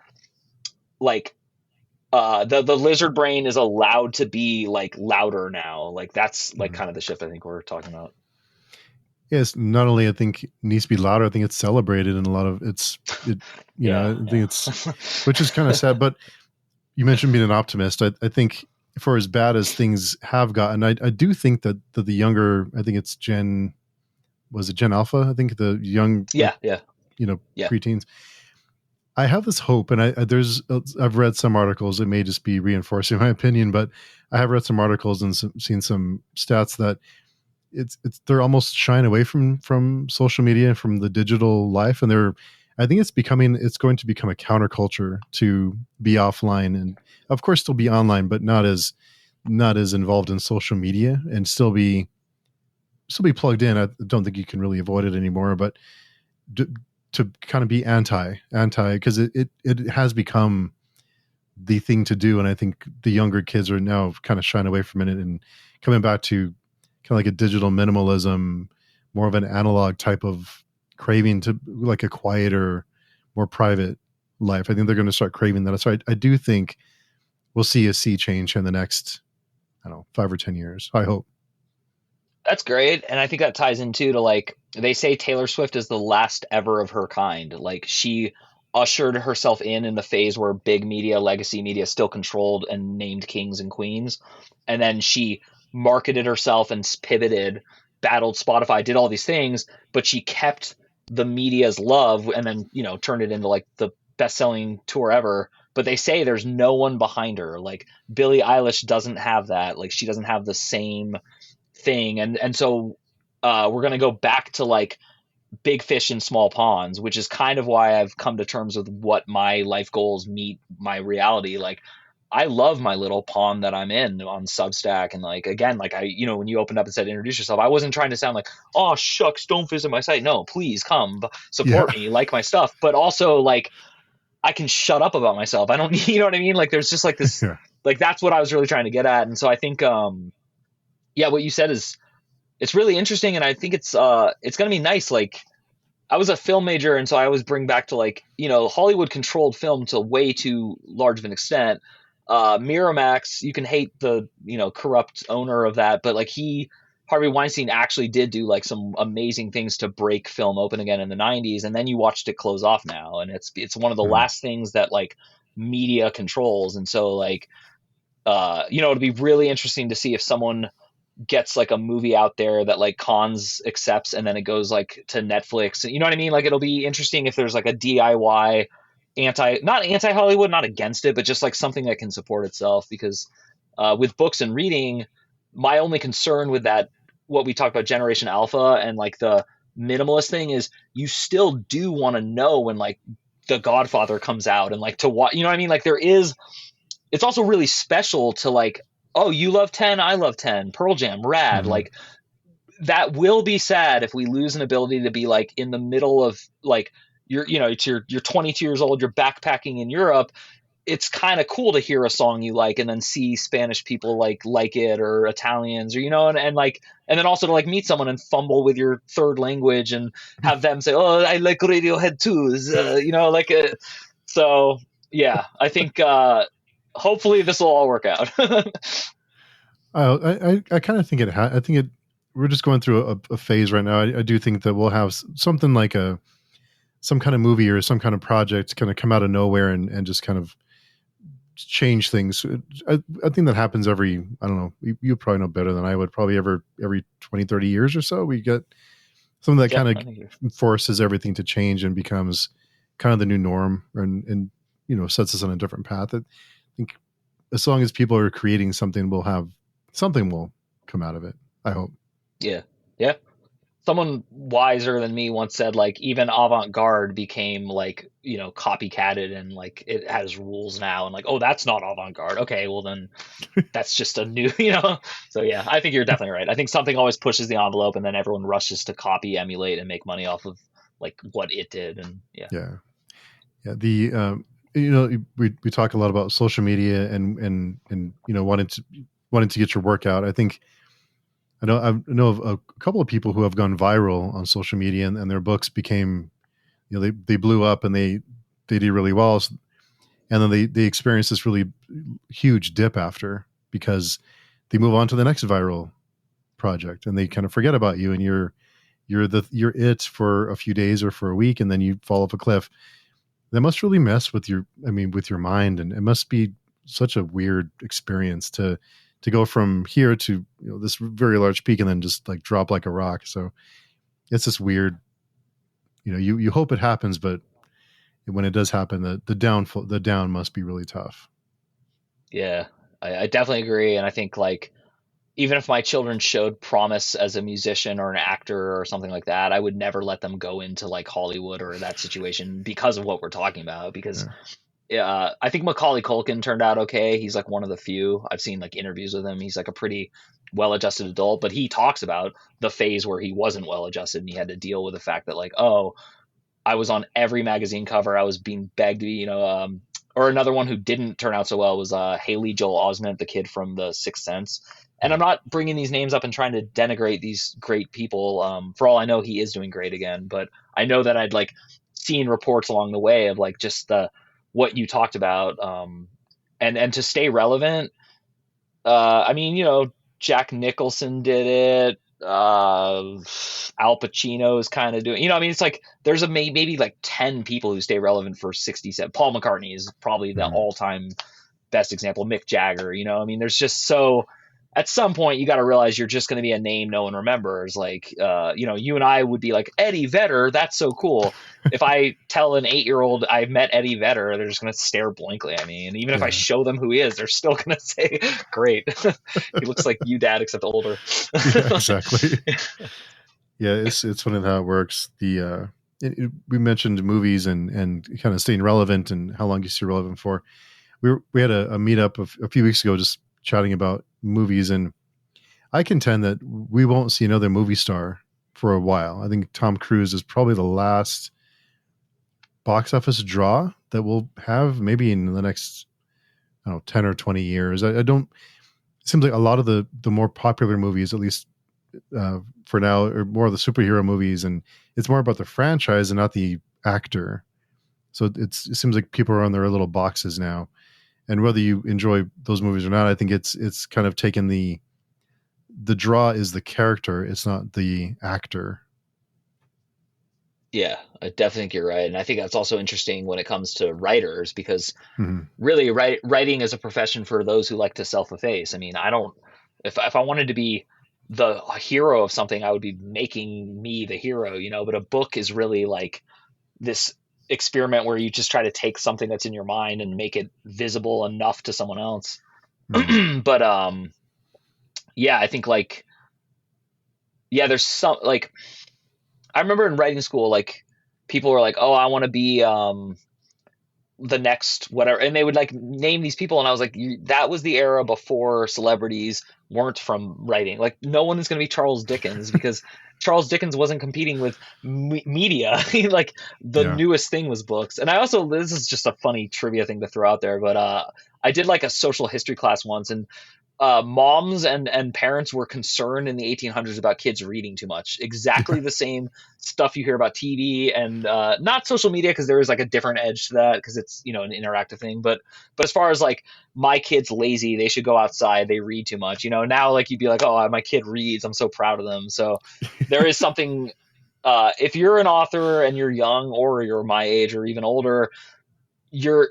like the lizard brain is allowed to be like louder now. Like that's like Mhm. kind of the shift I think we're talking about. Yes, not only I think it needs to be louder, I think it's celebrated in a lot of it. Yeah, I think yeah. it's, which is kind of sad. But you mentioned being an optimist. I think for as bad as things have gotten, I do think that the younger, I think it's Gen, was it Gen Alpha? I think the young, like, Yeah, yeah, yeah. preteens. I have this hope, and I've read some articles. It may just be reinforcing my opinion, but I have read some articles and seen some stats that it's they're almost shying away from social media and from the digital life, and I think it's going to become a counterculture to be offline and of course still be online, but not as involved in social media and still be plugged in. I don't think you can really avoid it anymore, but to, to kind of be anti because it has become the thing to do, and I think the younger kids are now kind of shying away from it and coming back to kind of like a digital minimalism, more of an analog type of craving to like a quieter, more private life. I think they're going to start craving that. So I do think we'll see a sea change in the next, I don't know, 5 or 10 years. I hope. That's great. And I think that ties into to like they say Taylor Swift is the last ever of her kind. Like she ushered herself in the phase where big media, legacy media still controlled and named kings and queens. And then she marketed herself and pivoted, battled Spotify, did all these things, but she kept the media's love and then, turned it into like the best-selling tour ever. But they say there's no one behind her. Like Billie Eilish doesn't have that. Like she doesn't have the same thing, and so we're going to go back to like big fish in small ponds, which is kind of why I've come to terms with what my life goals meet my reality. Like I love my little pond that I'm in on Substack, and like again, like when you opened up and said introduce yourself, I wasn't trying to sound like, oh shucks, don't visit my site. No, please come Yeah. support me, like my stuff, but also like I can shut up about myself. I don't, you know what I mean? Like there's just like this, Yeah. like that's what I was really trying to get at, and so I think yeah, what you said is it's really interesting, and I think it's gonna be nice. Like I was a film major, and so I always bring back to like Hollywood controlled film to way too large of an extent. Miramax, you can hate the corrupt owner of that, but like Harvey Weinstein actually did do like some amazing things to break film open again in the 90s, and then you watched it close off now, and it's one of the Mm. last things that like media controls. And so like it'd be really interesting to see if someone gets like a movie out there that like Cons accepts, and then it goes like to Netflix. You know what I mean? Like it'll be interesting if there's like a DIY not anti Hollywood, not against it, but just like something that can support itself. Because with books and reading, my only concern with that, what we talked about, Generation Alpha and like the minimalist thing, is you still do want to know when like The Godfather comes out and like to watch. You know what I mean? Like there is. It's also really special to like, oh, you love 10, I love 10, Pearl Jam, rad. Hmm. Like that will be sad if we lose an ability to be like in the middle of like you're 22 years old, you're backpacking in Europe. It's kind of cool to hear a song you like and then see Spanish people like it, or Italians, or and like, and then also to like meet someone and fumble with your third language and have them say, oh, I like Radiohead too, like so yeah, I think hopefully this will all work out. I kind of think I think it. We're just going through a phase right now. I do think that we'll have something like some kind of movie or some kind of project kind of come out of nowhere and just kind of change things. I think that happens every, I don't know, you probably know better than I would, probably every 20, 30 years or so. We get something that Yeah, kind I think you're of forces everything to change and becomes kind of the new norm, and sets us on a different path. I think as long as people are creating something, we'll have something will come out of it. I hope. yeah, yeah. Someone wiser than me once said like even avant-garde became like copycatted, and like it has rules now, and like, oh, that's not avant-garde, okay, well then that's just a new so yeah, I think you're definitely right. I think something always pushes the envelope, and then everyone rushes to copy, emulate, and make money off of like what it did. And yeah. Yeah, yeah. The we talk a lot about social media and wanting to get your work out. I think I know of a couple of people who have gone viral on social media, and their books became, they blew up, and they did really well, and then they experience this really huge dip after, because they move on to the next viral project, and they kind of forget about you, and you're it for a few days or for a week, and then you fall off a cliff. That must really mess with with your mind, and it must be such a weird experience to go from here to this very large peak and then just like drop like a rock. So it's this weird, you hope it happens, but when it does happen, the down must be really tough. Yeah, I definitely agree. And I think like even if my children showed promise as a musician or an actor or something like that, I would never let them go into like Hollywood or that situation because of what we're talking about. Because Yeah. I think Macaulay Culkin turned out okay. He's like one of the few. I've seen like interviews with him. He's like a pretty well-adjusted adult, but he talks about the phase where he wasn't well-adjusted and he had to deal with the fact that like, oh, I was on every magazine cover. I was being begged to, or another one who didn't turn out so well was Haley Joel Osment, the kid from The Sixth Sense. And I'm Mm. not bringing these names up and trying to denigrate these great people. For all I know, he is doing great again. But I know that I'd like seen reports along the way of like just the what you talked about, and to stay relevant. I mean, Jack Nicholson did it. Al Pacino is kind of doing. I mean, it's like there's maybe like 10 people who stay relevant for 67. Paul McCartney is probably the Mm. all-time best example. Mick Jagger. I mean, there's just so. At some point, you got to realize you're just going to be a name no one remembers. Like, you and I would be like Eddie Vedder. That's so cool. If I tell an 8-year-old I met Eddie Vedder, they're just going to stare blankly at me. And even if I Yeah. show them who he is, they're still going to say, "Great, he looks like you, Dad, except older." Yeah, exactly. Yeah, it's funny how it works. We mentioned movies and kind of staying relevant and how long you stay relevant for. We had a meetup a few weeks ago, just chatting about movies, and I contend that we won't see another movie star for a while. I think Tom Cruise is probably the last box office draw that we'll have, maybe in the next, I don't know, 10 or 20 years. I don't. It seems like a lot of the more popular movies, at least for now, are more of the superhero movies, and it's more about the franchise and not the actor. So it seems like people are on their little boxes now, And whether you enjoy those movies or not, I think it's kind of taken the draw is the character, it's not the actor. Yeah, I definitely think you're right. And I think that's also interesting when it comes to writers because Mhm. really writing is a profession for those who like to self-efface. I mean, I don't if I wanted to be the hero of something, I would be making me the hero, but a book is really like this experiment where you just try to take something that's in your mind and make it visible enough to someone else. Mhm. But yeah, I think like yeah, there's some like I remember in writing school like people were like, "Oh, I want to be the next whatever," and they would like name these people, and I was like, that was the era before celebrities weren't from writing. Like no one is going to be Charles Dickens because Charles Dickens wasn't competing with media. Like the Yeah. newest thing was books. And I also, this is just a funny trivia thing to throw out there, but I did like a social history class once, and moms and parents were concerned in the 1800s about kids reading too much. Exactly the same stuff you hear about TV and not social media because there is like a different edge to that because it's an interactive thing. But as far as like my kid's lazy, they should go outside. They read too much. Now like you'd be like, oh, my kid reads. I'm so proud of them. So there is something. If you're an author and you're young or you're my age or even older, you're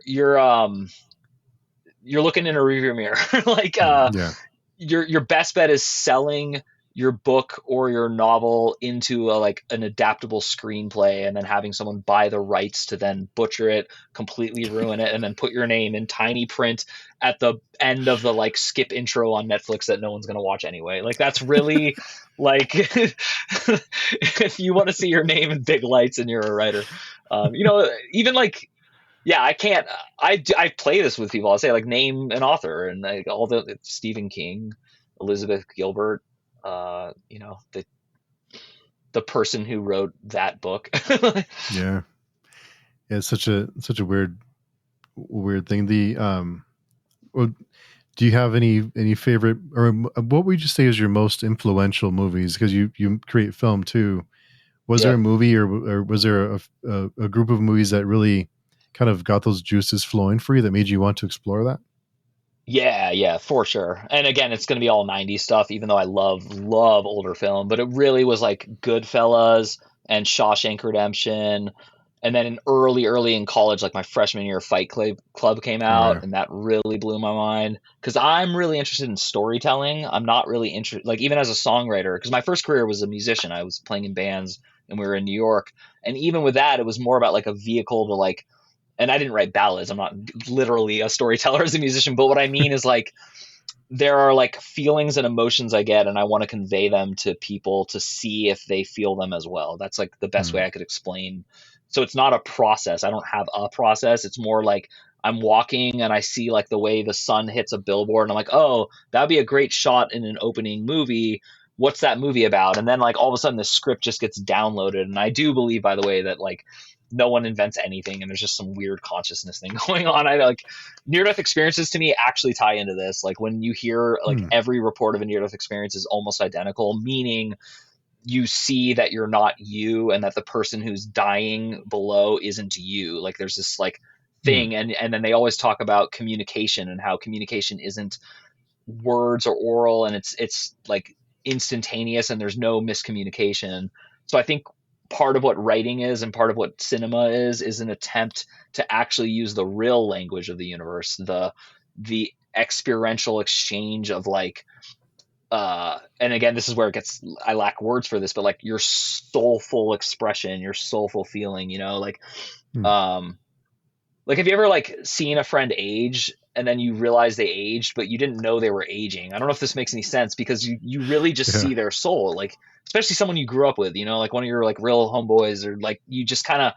looking in a rearview mirror. Like Yeah. your best bet is selling your book or your novel into like an adaptable screenplay and then having someone buy the rights to then butcher it, completely ruin it, and then put your name in tiny print at the end of the like skip intro on Netflix that no one's going to watch anyway. Like that's really like if you want to see your name in big lights and you're a writer. Even like yeah, I can't. I play this with people. I'll say like name an author and like all the Stephen King, Elizabeth Gilbert, the person who wrote that book. Yeah. Yeah, it's such a weird thing. The well, do you have any favorite, or what would you say is your most influential movies? Because you create film too. Was there a Yep. movie, or was there a group of movies that really kind of got those juices flowing for you that made you want to explore that? Yeah, yeah, for sure. And again, it's going to be all 90s stuff, even though I love older film. But it really was like Goodfellas and Shawshank Redemption. And then in early in college, like my freshman year, Fight Club came Oh out, yeah. and that really blew my mind. Because I'm really interested in storytelling. I'm not really interested, like even as a songwriter, because my first career was a musician. I was playing in bands, and we were in New York. And even with that, it was more about like a vehicle to like and I didn't write ballads. I'm not literally a storyteller as a musician, but what I mean is like there are like feelings and emotions I get and I want to convey them to people to see if they feel them as well. That's like the best way Hmm. I could explain. So it's not a process. I don't have a process. It's more like I'm walking and I see like the way the sun hits a billboard and I'm like, "Oh, that'd be a great shot in an opening movie. What's that movie about?" And then like all of a sudden the script just gets downloaded. And I do believe by the way that like no one invents anything and there's just some weird consciousness thing going on. I like near death experiences to me actually tie into this. Like when you hear like Hmm. every report of a near death experience is almost identical, meaning you see that you're not you and that the person who's dying below isn't you. Like there's this like Hmm. thing and then they always talk about communication and how communication isn't words or oral and it's like instantaneous and there's no miscommunication. So I think part of what writing is and part of what cinema is an attempt to actually use the real language of the universe, the experiential exchange of like and again this is where it gets I lack words for this, but like your soulful expression, your soulful feeling, Hmm. um like, have you ever like seen a friend age and then you realize they aged, but you didn't know they were aging? I don't know if this makes any sense because you really just Yeah. see their soul, like especially someone you grew up with, like one of your like real homeboys, or like you just kind of,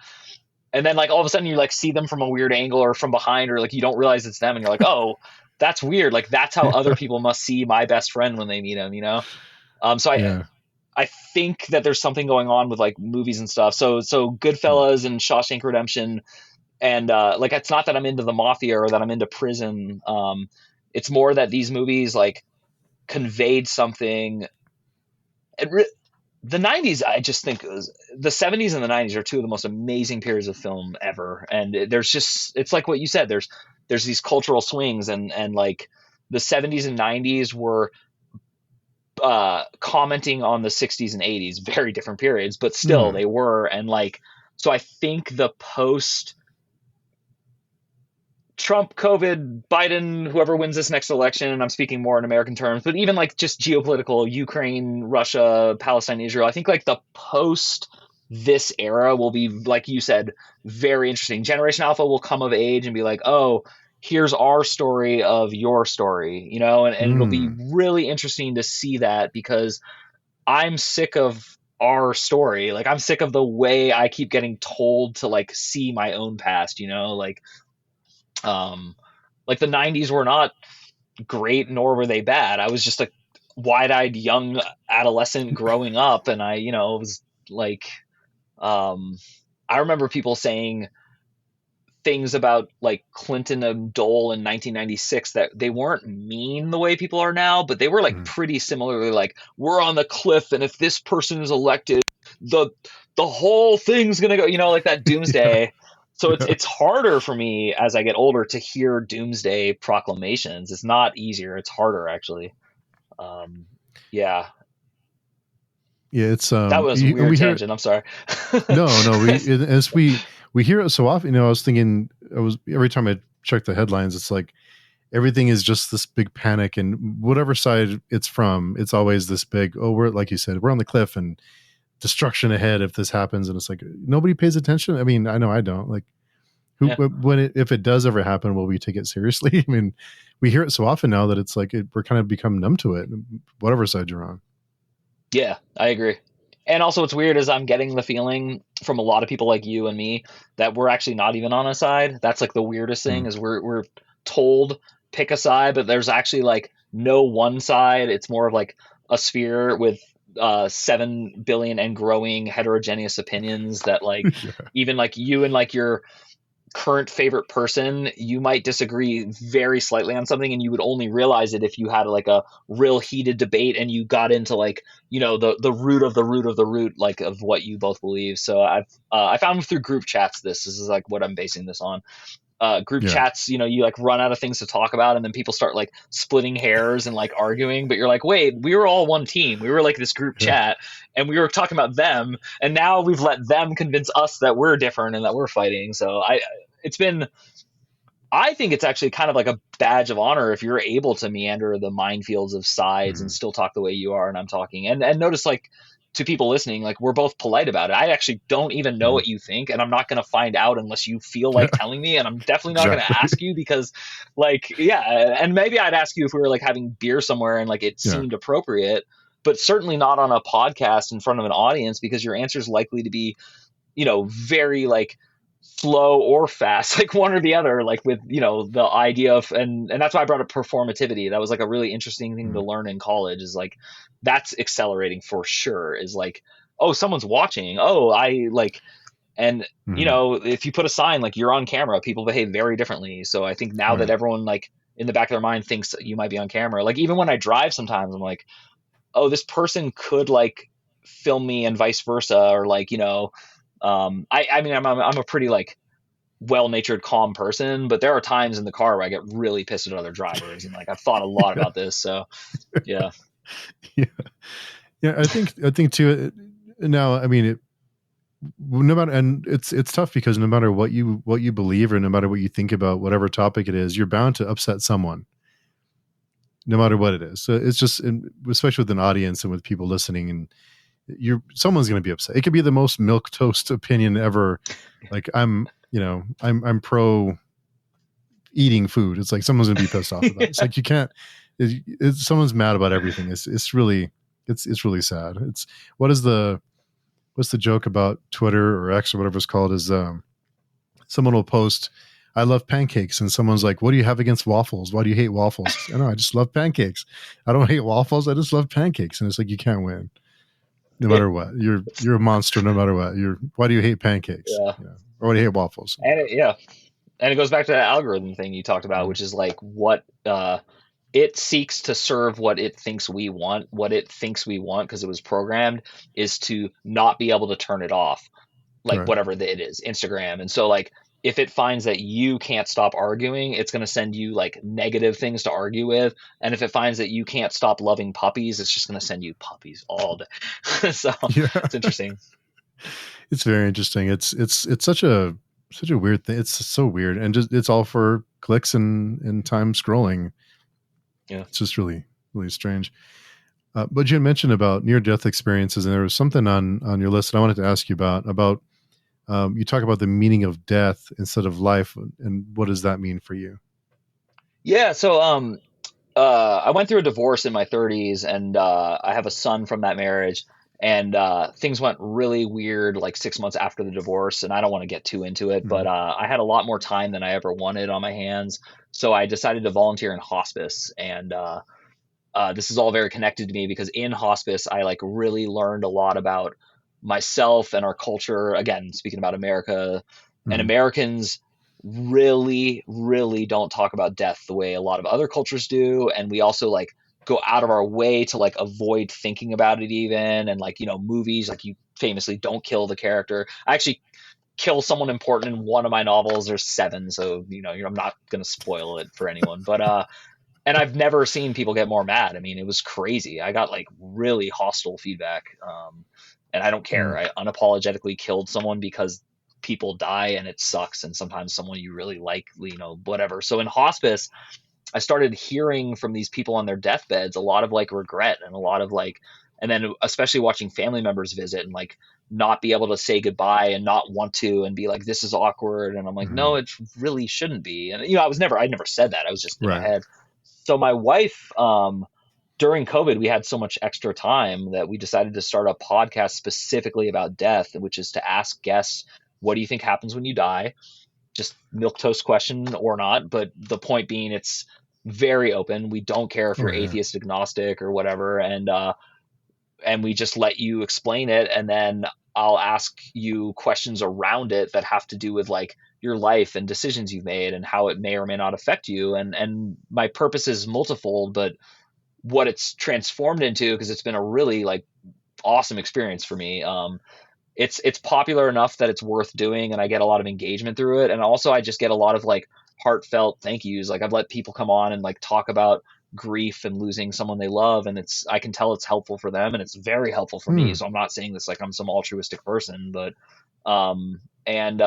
and then like all of a sudden you like see them from a weird angle or from behind, or like you don't realize it's them, and you're like, oh, that's weird. Like that's how other people must see my best friend when they meet him. So Yeah. I think that there's something going on with like movies and stuff. So Hmm. Goodfellas and Shawshank Redemption and like it's not that I'm into the mafia or that I'm into prison. It's more that these movies like conveyed something. It re- the 90s, I just think the 70s and the 90s are two of the most amazing periods of film ever. And there's just it's like what you said. There's there's these cultural swings, and like the 70s and 90s were commenting on the 60s and 80s, very different periods, but still Hmm. they were. And like, so I think the post Trump, COVID, Biden, whoever wins this next election, and I'm speaking more in American terms, but even like just geopolitical, Ukraine, Russia, Palestine, Israel, I think like the post this era will be, like you said, very interesting. Generation Alpha will come of age and be like, oh, here's our story of your story, you know, and it'll be Hmm. really interesting to see that, because I'm sick of our story. Like, I'm sick of the way I keep getting told to like see my own past, you know, um, like the 90s were not great, nor were they bad. I was just a wide-eyed young adolescent growing up, and I, you know, was like, um, I remember people saying things about like Clinton and Dole in 1996 that they weren't mean the way people are now, but they were like Hmm. pretty similarly like, we're on the cliff, and if this person is elected, the the whole thing's gonna go, you know, like that Yeah. doomsday. So Yeah. it's harder for me as I get older to hear doomsday proclamations. It's not easier, it's harder actually. Um, yeah, Yeah. It's that was a and weird we hear it. tangent. I'm sorry. No, no. As we hear it so often. You know, I was thinking. I was every time I check the headlines, it's like everything is just this big panic, and whatever side it's from, it's always this big. Oh, we're like you said, we're on the cliff and destruction ahead if this happens, and it's like nobody pays attention. I mean, I know I don't like who Yeah. when if it does ever happen, will we take it seriously? I mean, we hear it so often now that it's like we're kind of become numb to it, whatever side you're on. Yeah, I agree. And also, what's weird is I'm getting the feeling from a lot of people like you and me that we're actually not even on a side. That's like the weirdest thing, Mm. is we're told pick a side, but there's actually like no one side. It's more of like a sphere with 7 billion and growing heterogeneous opinions that like Yeah, even like you and like your current favorite person, you might disagree very slightly on something, and you would only realize it if you had like a real heated debate and you got into like, you know, the root of the root of the root, like of what you both believe. So I found through group chats, this is like what I'm basing this on. Group yeah, chats, you know, you like run out of things to talk about, and then people start like splitting hairs and like arguing, but you're like, wait, we were all one team, we were like this group yeah. chat, and we were talking about them, and now we've let them convince us that we're different and that we're fighting. So it's been, I think it's actually kind of like a badge of honor if you're able to meander the minefields of sides and Mm. still talk the way you are and I'm talking. And notice, like, to people listening, like, we're both polite about it. I actually don't even know Mm. what you think, and I'm not going to find out unless you feel Yeah, like telling me, and I'm definitely not going to exactly. ask you because, like, yeah, and maybe I'd ask you if we were like having beer somewhere and like it Yeah. seemed appropriate, but certainly not on a podcast in front of an audience, because your answer is likely to be, you know, very like slow or fast, like one or the other, like with, you know, the idea of, and that's why I brought up performativity. That was like a really interesting thing to Mm. learn in college, is like, that's accelerating for sure, is like, oh, someone's watching, oh, I like, and you Mm. know, if you put a sign like you're on camera, people behave very differently. So I think now that Right. everyone like in the back of their mind thinks you might be on camera, like even when I drive sometimes I'm like, oh, this person could like film me and vice versa, or like, you know, I mean, I'm a pretty like well-natured, calm person, but there are times in the car where I get really pissed at other drivers, and like I've thought a lot Yeah. about this. So yeah, Yeah. Yeah. I think too. Now, I mean, no matter, and it's tough because no matter what you believe or no matter what you think about whatever topic it is, you're bound to upset someone, no matter what it is. So it's just, especially with an audience and with people listening, and someone's going to be upset. It could be the most milk toast opinion ever. Like I'm pro eating food. It's like someone's gonna be pissed off about it. It's like you can't. Someone's mad about everything. It's really it's really sad. It's what is the what's the joke about Twitter or X or whatever it's called is someone will post, I love pancakes, and someone's like, what do you have against waffles? Why do you hate waffles? I know, I just love pancakes. I don't hate waffles. I just love pancakes. And it's like you can't win no matter what. You're a monster no matter what. Why do you hate pancakes? yeah, Or why do you hate waffles? yeah, and it goes back to that algorithm thing you talked about, Mm. which is like what it seeks to serve what it thinks we want. What it thinks we want, because it was programmed, is to not be able to turn it off, like Right. whatever it is, Instagram. And so like if it finds that you can't stop arguing, it's going to send you like negative things to argue with. And if it finds that you can't stop loving puppies, it's just going to send you puppies all day. So Yeah. it's interesting. It's very interesting. It's such a weird thing. It's so weird, and just it's all for clicks and time scrolling. Yeah. It's just really strange. But you had mentioned about near death experiences, and there was something on your list that I wanted to ask you about. You talk about the meaning of death instead of life, and what does that mean for you? Yeah. So, I went through a divorce in my 30s, and I have a son from that marriage. And things went really weird like 6 months after the divorce. And I don't want to get too into it, but Mhm. I had a lot more time than I ever wanted on my hands. So I decided to volunteer in hospice. And this is all very connected to me because in hospice, I like really learned a lot about myself and our culture. Again, speaking about America, and Mhm. Americans really, really don't talk about death the way a lot of other cultures do. And we also like go out of our way to like avoid thinking about it even. And like, movies, like you famously don't kill the character. I actually kill someone important in one of my novels. There's seven. So, I'm not going to spoil it for anyone, but, and I've never seen people get more mad. I mean, it was crazy. I got like really hostile feedback, and I don't care. Mm. I unapologetically killed someone because people die and it sucks. And sometimes someone you really like, whatever. So in hospice, I started hearing from these people on their deathbeds a lot of like regret and a lot of like, and then especially watching family members visit and like not be able to say goodbye and not want to and be like, this is awkward. And I'm like, no, Mhm. it really shouldn't be. And, I never said that. I was just in my Right. head. So my wife, during COVID, we had so much extra time that we decided to start a podcast specifically about death, which is to ask guests, what do you think happens when you die? Just milk toast question or not. But the point being, it's very open. We don't care if Oh you're yeah. atheist, agnostic, or whatever, and we just let you explain it, and then I'll ask you questions around it that have to do with like your life and decisions you've made and how it may or may not affect you. And my purpose is multifold, but what it's transformed into, because it's been a really like awesome experience for me. It's popular enough that it's worth doing, and I get a lot of engagement through it. And also, I just get a lot of like heartfelt thank yous. Like I've let people come on and like talk about grief and losing someone they love, and I can tell it's helpful for them, and it's very helpful for me. Hmm. So I'm not saying this like I'm some altruistic person, but and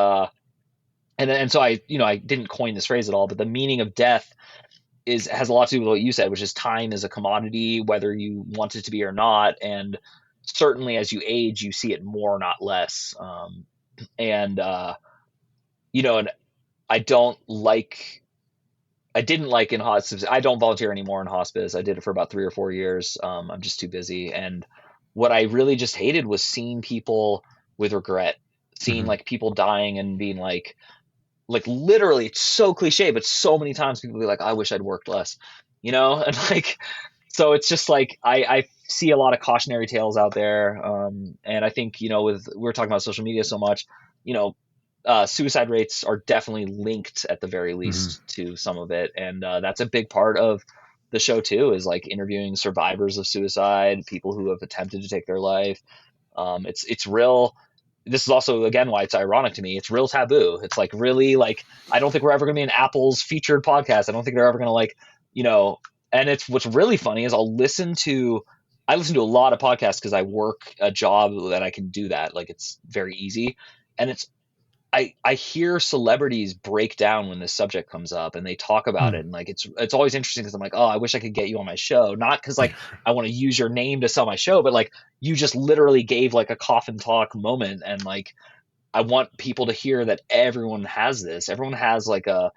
and so I didn't coin this phrase at all, but the meaning of death is has a lot to do with what you said, which is time is a commodity, whether you want it to be or not. And certainly as you age, you see it more, not less. And and I don't like, I didn't like in hospice. I don't volunteer anymore in hospice. I did it for about 3 or 4 years. I'm just too busy. And what I really just hated was seeing people with regret, seeing Mhm. like people dying and being like literally, it's so cliche, but so many times people be like, I wish I'd worked less, and like, so it's just like I see a lot of cautionary tales out there, and I think with we're talking about social media so much, you know, suicide rates are definitely linked at the very Mhm. least to some of it, and that's a big part of the show too, is like interviewing survivors of suicide, people who have attempted to take their life. It's real. This is also again why it's ironic to me. It's real taboo. It's like really like I don't think we're ever going to be in Apple's featured podcast. I don't think they're ever going to like you know. And it's what's really funny is I listen to a lot of podcasts because I work a job that I can do that. Like it's very easy, and I hear celebrities break down when this subject comes up and they talk about Hmm. it, and like it's always interesting because I'm like, oh, I wish I could get you on my show, not because like I want to use your name to sell my show, but like you just literally gave like a coffin talk moment, and like I want people to hear that everyone has this, everyone has like a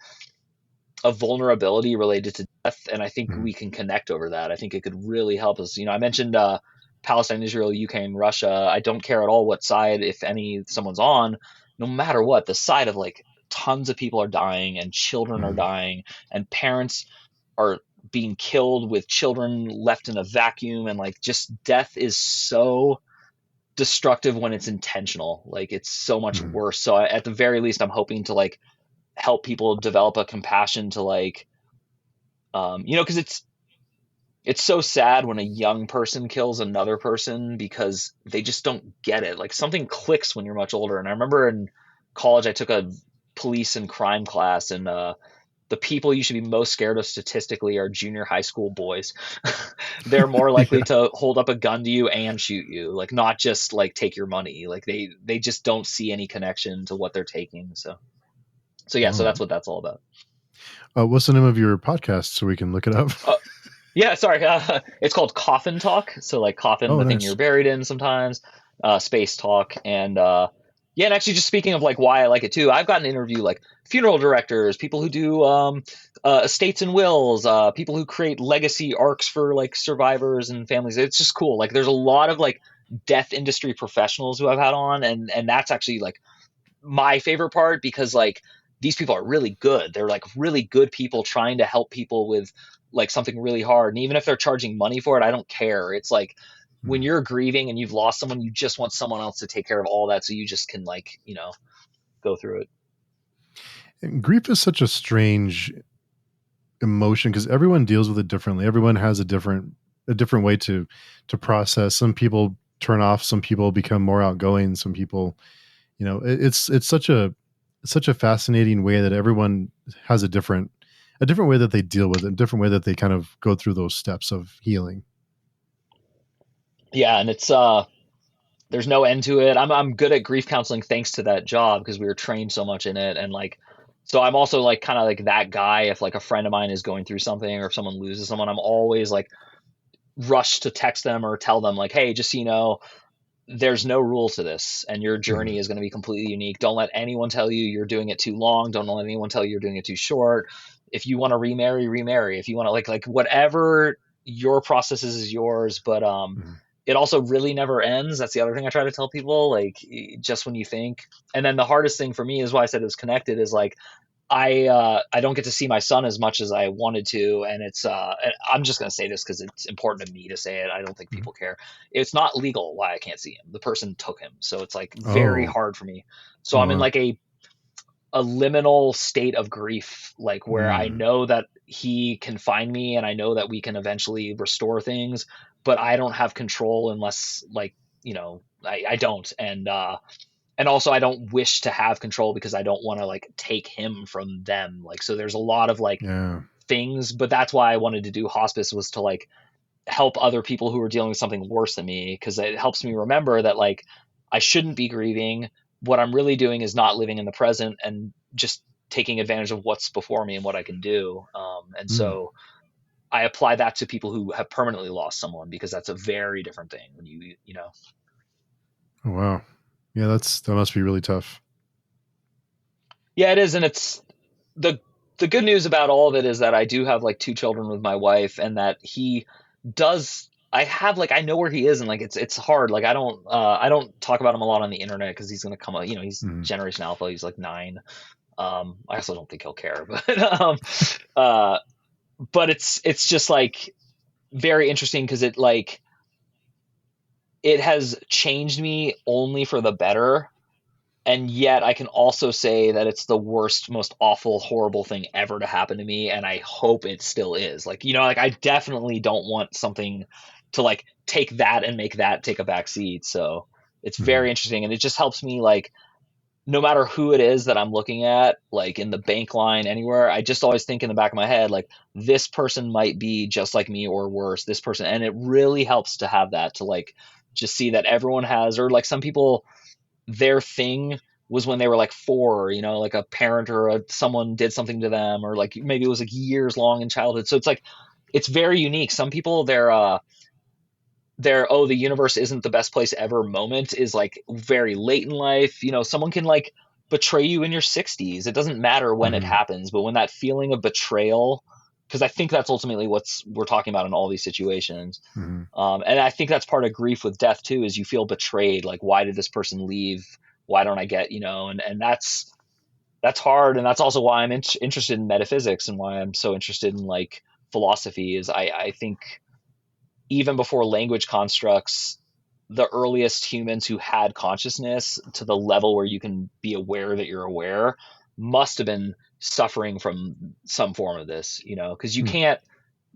vulnerability related to death, and I think Mhm. we can connect over that. I think it could really help us. I mentioned Palestine, Israel, Ukraine, Russia. I don't care at all what side, if any, someone's on. No matter what, the side of like tons of people are dying and children are Mhm. dying and parents are being killed with children left in a vacuum, and like just death is so destructive when it's intentional. Like it's so much Mhm. worse. So at the very least, I'm hoping to like help people develop a compassion to like because it's so sad when a young person kills another person because they just don't get it. Like something clicks when you're much older. And I remember in college, I took a police and crime class, and the people you should be most scared of statistically are junior high school boys. They're more likely Yeah. to hold up a gun to you and shoot you, like not just like take your money. Like they just don't see any connection to what they're taking. So yeah, so Oh. that's what that's all about. What's the name of your podcast so we can look it up? Uh, yeah, sorry. It's called Coffin Talk. So like coffin, Oh, the thing you're nice. buried in sometimes. Space talk, and yeah, and actually, just speaking of like why I like it too, I've gotten to interview like funeral directors, people who do estates and wills, people who create legacy arcs for like survivors and families. It's just cool. Like, there's a lot of like death industry professionals who I've had on, and that's actually like my favorite part because like these people are really good. They're like really good people trying to help people with like something really hard. And even if they're charging money for it, I don't care. It's like when Mm. you're grieving and you've lost someone, you just want someone else to take care of all that so you just can like, go through it. And grief is such a strange emotion because everyone deals with it differently. Everyone has a different way to process. Some people turn off. Some people become more outgoing. Some people, it's such a fascinating way that everyone has a different way that they deal with it, a different way that they kind of go through those steps of healing. Yeah, and it's there's no end to it. I'm good at grief counseling thanks to that job because we were trained so much in it, and like so I'm also like kind of like that guy if like a friend of mine is going through something or if someone loses someone, I'm always like rush to text them or tell them like, hey, just so you know, there's no rules to this and your Mhm. journey is going to be completely unique. Don't let anyone tell you you're doing it too long. Don't let anyone tell you you're doing it too short. If you want to remarry. If you want to like whatever your process is yours. But Mhm. it also really never ends. That's the other thing I try to tell people. Like just when you think, and then the hardest thing for me is why I said it was connected is like I don't get to see my son as much as I wanted to, and it's I'm just gonna say this because it's important to me to say it. I don't think Mhm. people care. It's not legal why I can't see him. The person took him, so it's like very Oh. hard for me. So Oh, I'm in wow. like a liminal state of grief, like where I Mm. know that he can find me, and I know that we can eventually restore things, but I don't have control unless like I don't, and also I don't wish to have control because I don't want to like take him from them. Like, so there's a lot of like Yeah. things, but that's why I wanted to do hospice was to like help other people who are dealing with something worse than me because it helps me remember that like I shouldn't be grieving. What I'm really doing is not living in the present and just taking advantage of what's before me and what I can do. And Mm. so I apply that to people who have permanently lost someone because that's a very different thing when you. Oh, wow. Yeah, that must be really tough. Yeah, it is, and it's the the good news about all of it is that I do have like two children with my wife, and that he does. I have like I know where he is, and like it's hard. Like I don't talk about him a lot on the internet because he's gonna come. He's Mhm. Generation Alpha. He's like 9. I also don't think he'll care, uh, but it's just like very interesting because it has changed me only for the better, and yet I can also say that it's the worst, most awful, horrible thing ever to happen to me, and I hope it still is. Like, like I definitely don't want something to like take that and make that take a back seat. So it's Mhm. very interesting, and it just helps me like no matter who it is that I'm looking at, like in the bank line, anywhere, I just always think in the back of my head, like this person might be just like me or worse. This person, and it really helps to have that to like just see that everyone has, or like some people their thing was when they were like 4, like a parent or someone did something to them, or like maybe it was like years long in childhood. So it's like it's very unique. Some people their oh, the universe isn't the best place ever moment is like very late in life. Someone can like betray you in your 60s. It doesn't matter when it Mhm. happens, but when that feeling of betrayal, because I think that's ultimately what's we're talking about in all these situations. Mhm. And I think that's part of grief with death too, is you feel betrayed. Like, why did this person leave? Why don't I get, and that's hard. And that's also why I'm interested in metaphysics and why I'm so interested in like philosophy is I think even before language constructs, the earliest humans who had consciousness to the level where you can be aware that you're aware must have been suffering from some form of this, because Mm.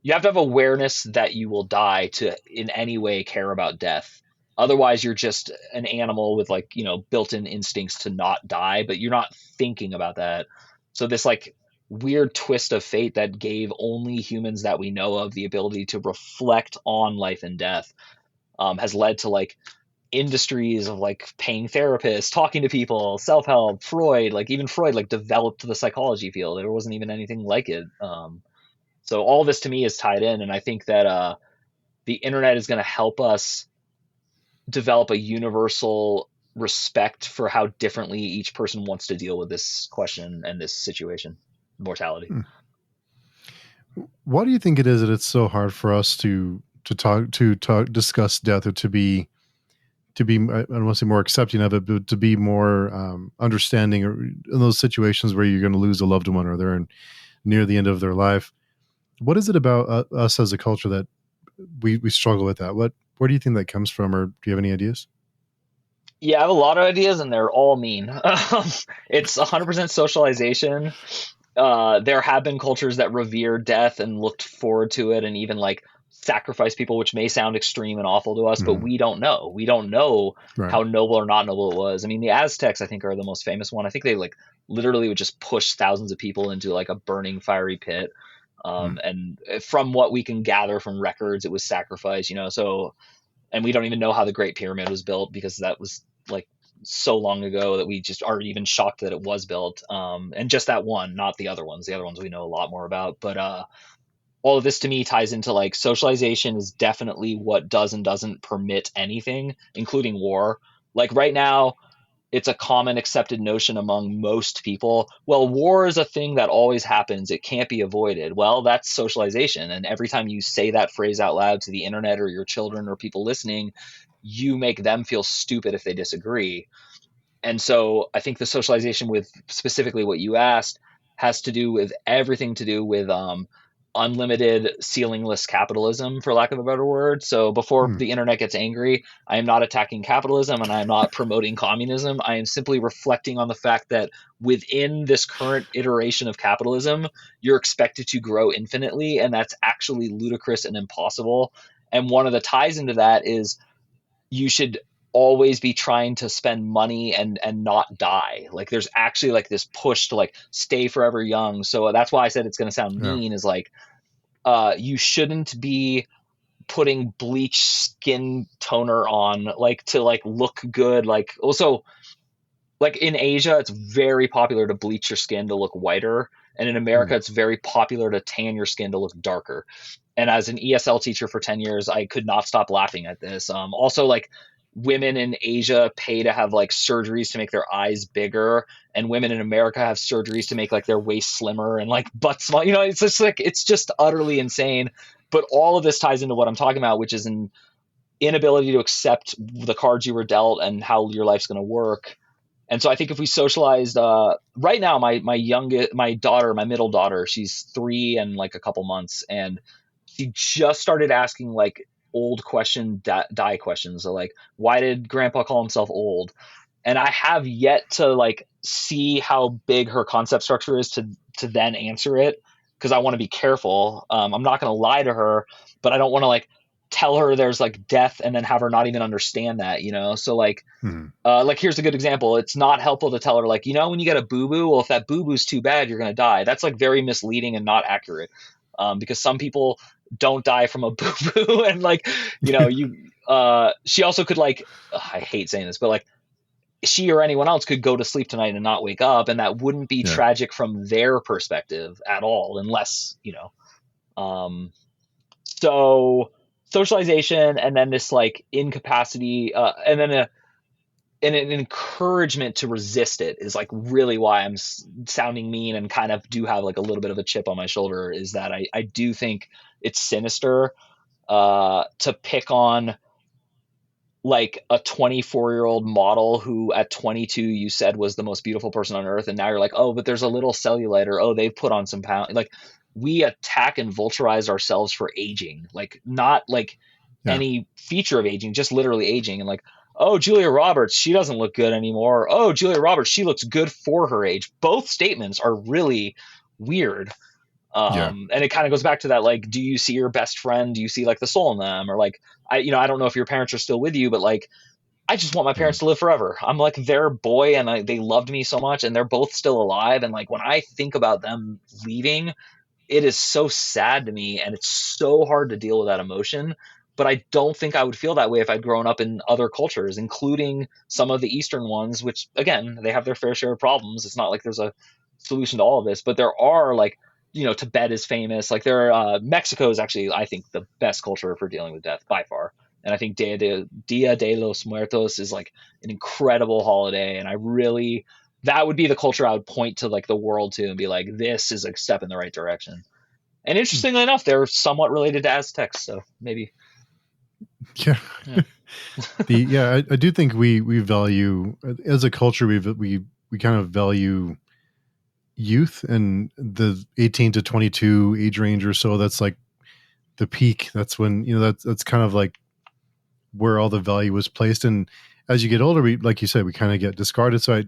you have to have awareness that you will die to in any way care about death. Otherwise, you're just an animal with like, built-in instincts to not die, but you're not thinking about that. So this like weird twist of fate that gave only humans that we know of the ability to reflect on life and death, has led to like industries of like paying therapists, talking to people, self-help, Freud, like even Freud like developed the psychology field. There wasn't even anything like it. So all this to me is tied in, and I think that the internet is going to help us develop a universal respect for how differently each person wants to deal with this question and this situation, mortality. Hmm. Why do you think it is that it's so hard for us to discuss death, or to be I don't want to say more accepting of it, but to be more understanding, or in those situations where you're going to lose a loved one or they're near the end of their life? What is it about us as a culture that we struggle with that? Where do you think that comes from, or do you have any ideas? Yeah, I have a lot of ideas, and they're all mean. It's 100% socialization. There have been cultures that revere death and looked forward to it, and even like sacrifice people, which may sound extreme and awful to us, but Mhm. we don't know. We don't know Right. how noble or not noble it was. I mean, the Aztecs, I think, are the most famous one. I think they like literally would just push thousands of people into like a burning fiery pit. Mm. And from what we can gather from records, it was sacrifice, so, and we don't even know how the Great Pyramid was built because that was like so long ago that we just are even shocked that it was built. And just that one, not the other ones. The other ones we know a lot more about. But all of this to me ties into like socialization is definitely what does and doesn't permit anything, including war. Like right now, it's a common accepted notion among most people. Well, war is a thing that always happens. It can't be avoided. Well, that's socialization. And every time you say that phrase out loud to the internet or your children or people listening, you make them feel stupid if they disagree. And so I think the socialization with specifically what you asked has to do with everything to do with unlimited ceilingless capitalism, for lack of a better word. So before Mm. the internet gets angry, I am not attacking capitalism and I am not promoting communism. I am simply reflecting on the fact that within this current iteration of capitalism, you're expected to grow infinitely, and that's actually ludicrous and impossible. And one of the ties into that is you should always be trying to spend money and not die. Like there's actually like this push to like stay forever young. So that's why I said it's going to sound Yeah. mean, is like you shouldn't be putting bleach skin toner on like to like look good. Like also, like in Asia it's very popular to bleach your skin to look whiter, and in America Mm. it's very popular to tan your skin to look darker. And as an ESL teacher for 10 years, I could not stop laughing at this. Also, like women in Asia pay to have like surgeries to make their eyes bigger, and women in America have surgeries to make like their waist slimmer and like butt small. It's just like it's just utterly insane. But all of this ties into what I'm talking about, which is an inability to accept the cards you were dealt and how your life's going to work. And so I think if we socialized, right now, my daughter, my middle daughter, she's 3 and like a couple months, and she just started asking like old die questions. So like, why did Grandpa call himself old? And I have yet to like see how big her concept structure is to then answer it, because I want to be careful. I'm not going to lie to her, but I don't want to like tell her there's like death and then have her not even understand that. So Mm. like here's a good example. It's not helpful to tell her like, when you get a boo boo, well, if that boo boo's too bad, you're gonna die. That's like very misleading and not accurate, because some people don't die from a boo boo, and like you she also could like I hate saying this, but like she or anyone else could go to sleep tonight and not wake up, and that wouldn't be Yeah. tragic from their perspective at all, unless so socialization, and then this like incapacity, and then an encouragement to resist it is like really why I'm sounding mean and kind of do have like a little bit of a chip on my shoulder, is that I do think it's sinister to pick on like a 24-year-old model who at 22 you said was the most beautiful person on earth, and now you're like, oh, but there's a little cellulite, or oh, they've put on some pound. Like we attack and vulturize ourselves for aging, like not like Yeah. any feature of aging, just literally aging. And like, oh, Julia Roberts, she doesn't look good anymore. Oh, Julia Roberts, she looks good for her age. Both statements are really weird. Yeah. And it kind of goes back to that, like, do you see your best friend? Do you see like the soul in them? Or like, I don't know if your parents are still with you, but like, I just want my Mm. parents to live forever. I'm like their boy, and they loved me so much, and they're both still alive. And like when I think about them leaving, it is so sad to me, and it's so hard to deal with that emotion. But I don't think I would feel that way if I'd grown up in other cultures, including some of the Eastern ones, which again, they have their fair share of problems. It's not like there's a solution to all of this, but there are like, Tibet is famous. Like Mexico is actually, I think, the best culture for dealing with death by far. And I think Dia de los Muertos is like an incredible holiday. And that would be the culture I would point to like the world to and be like, this is a step in the right direction. And interestingly enough, they're somewhat related to Aztecs, so maybe. Yeah. Yeah. I do think we value, as a culture, we kind of value youth, and the 18 to 22 age range or so. That's like the peak. That's when, that's kind of like where all the value was placed. And as you get older, we, like you said, we kind of get discarded. So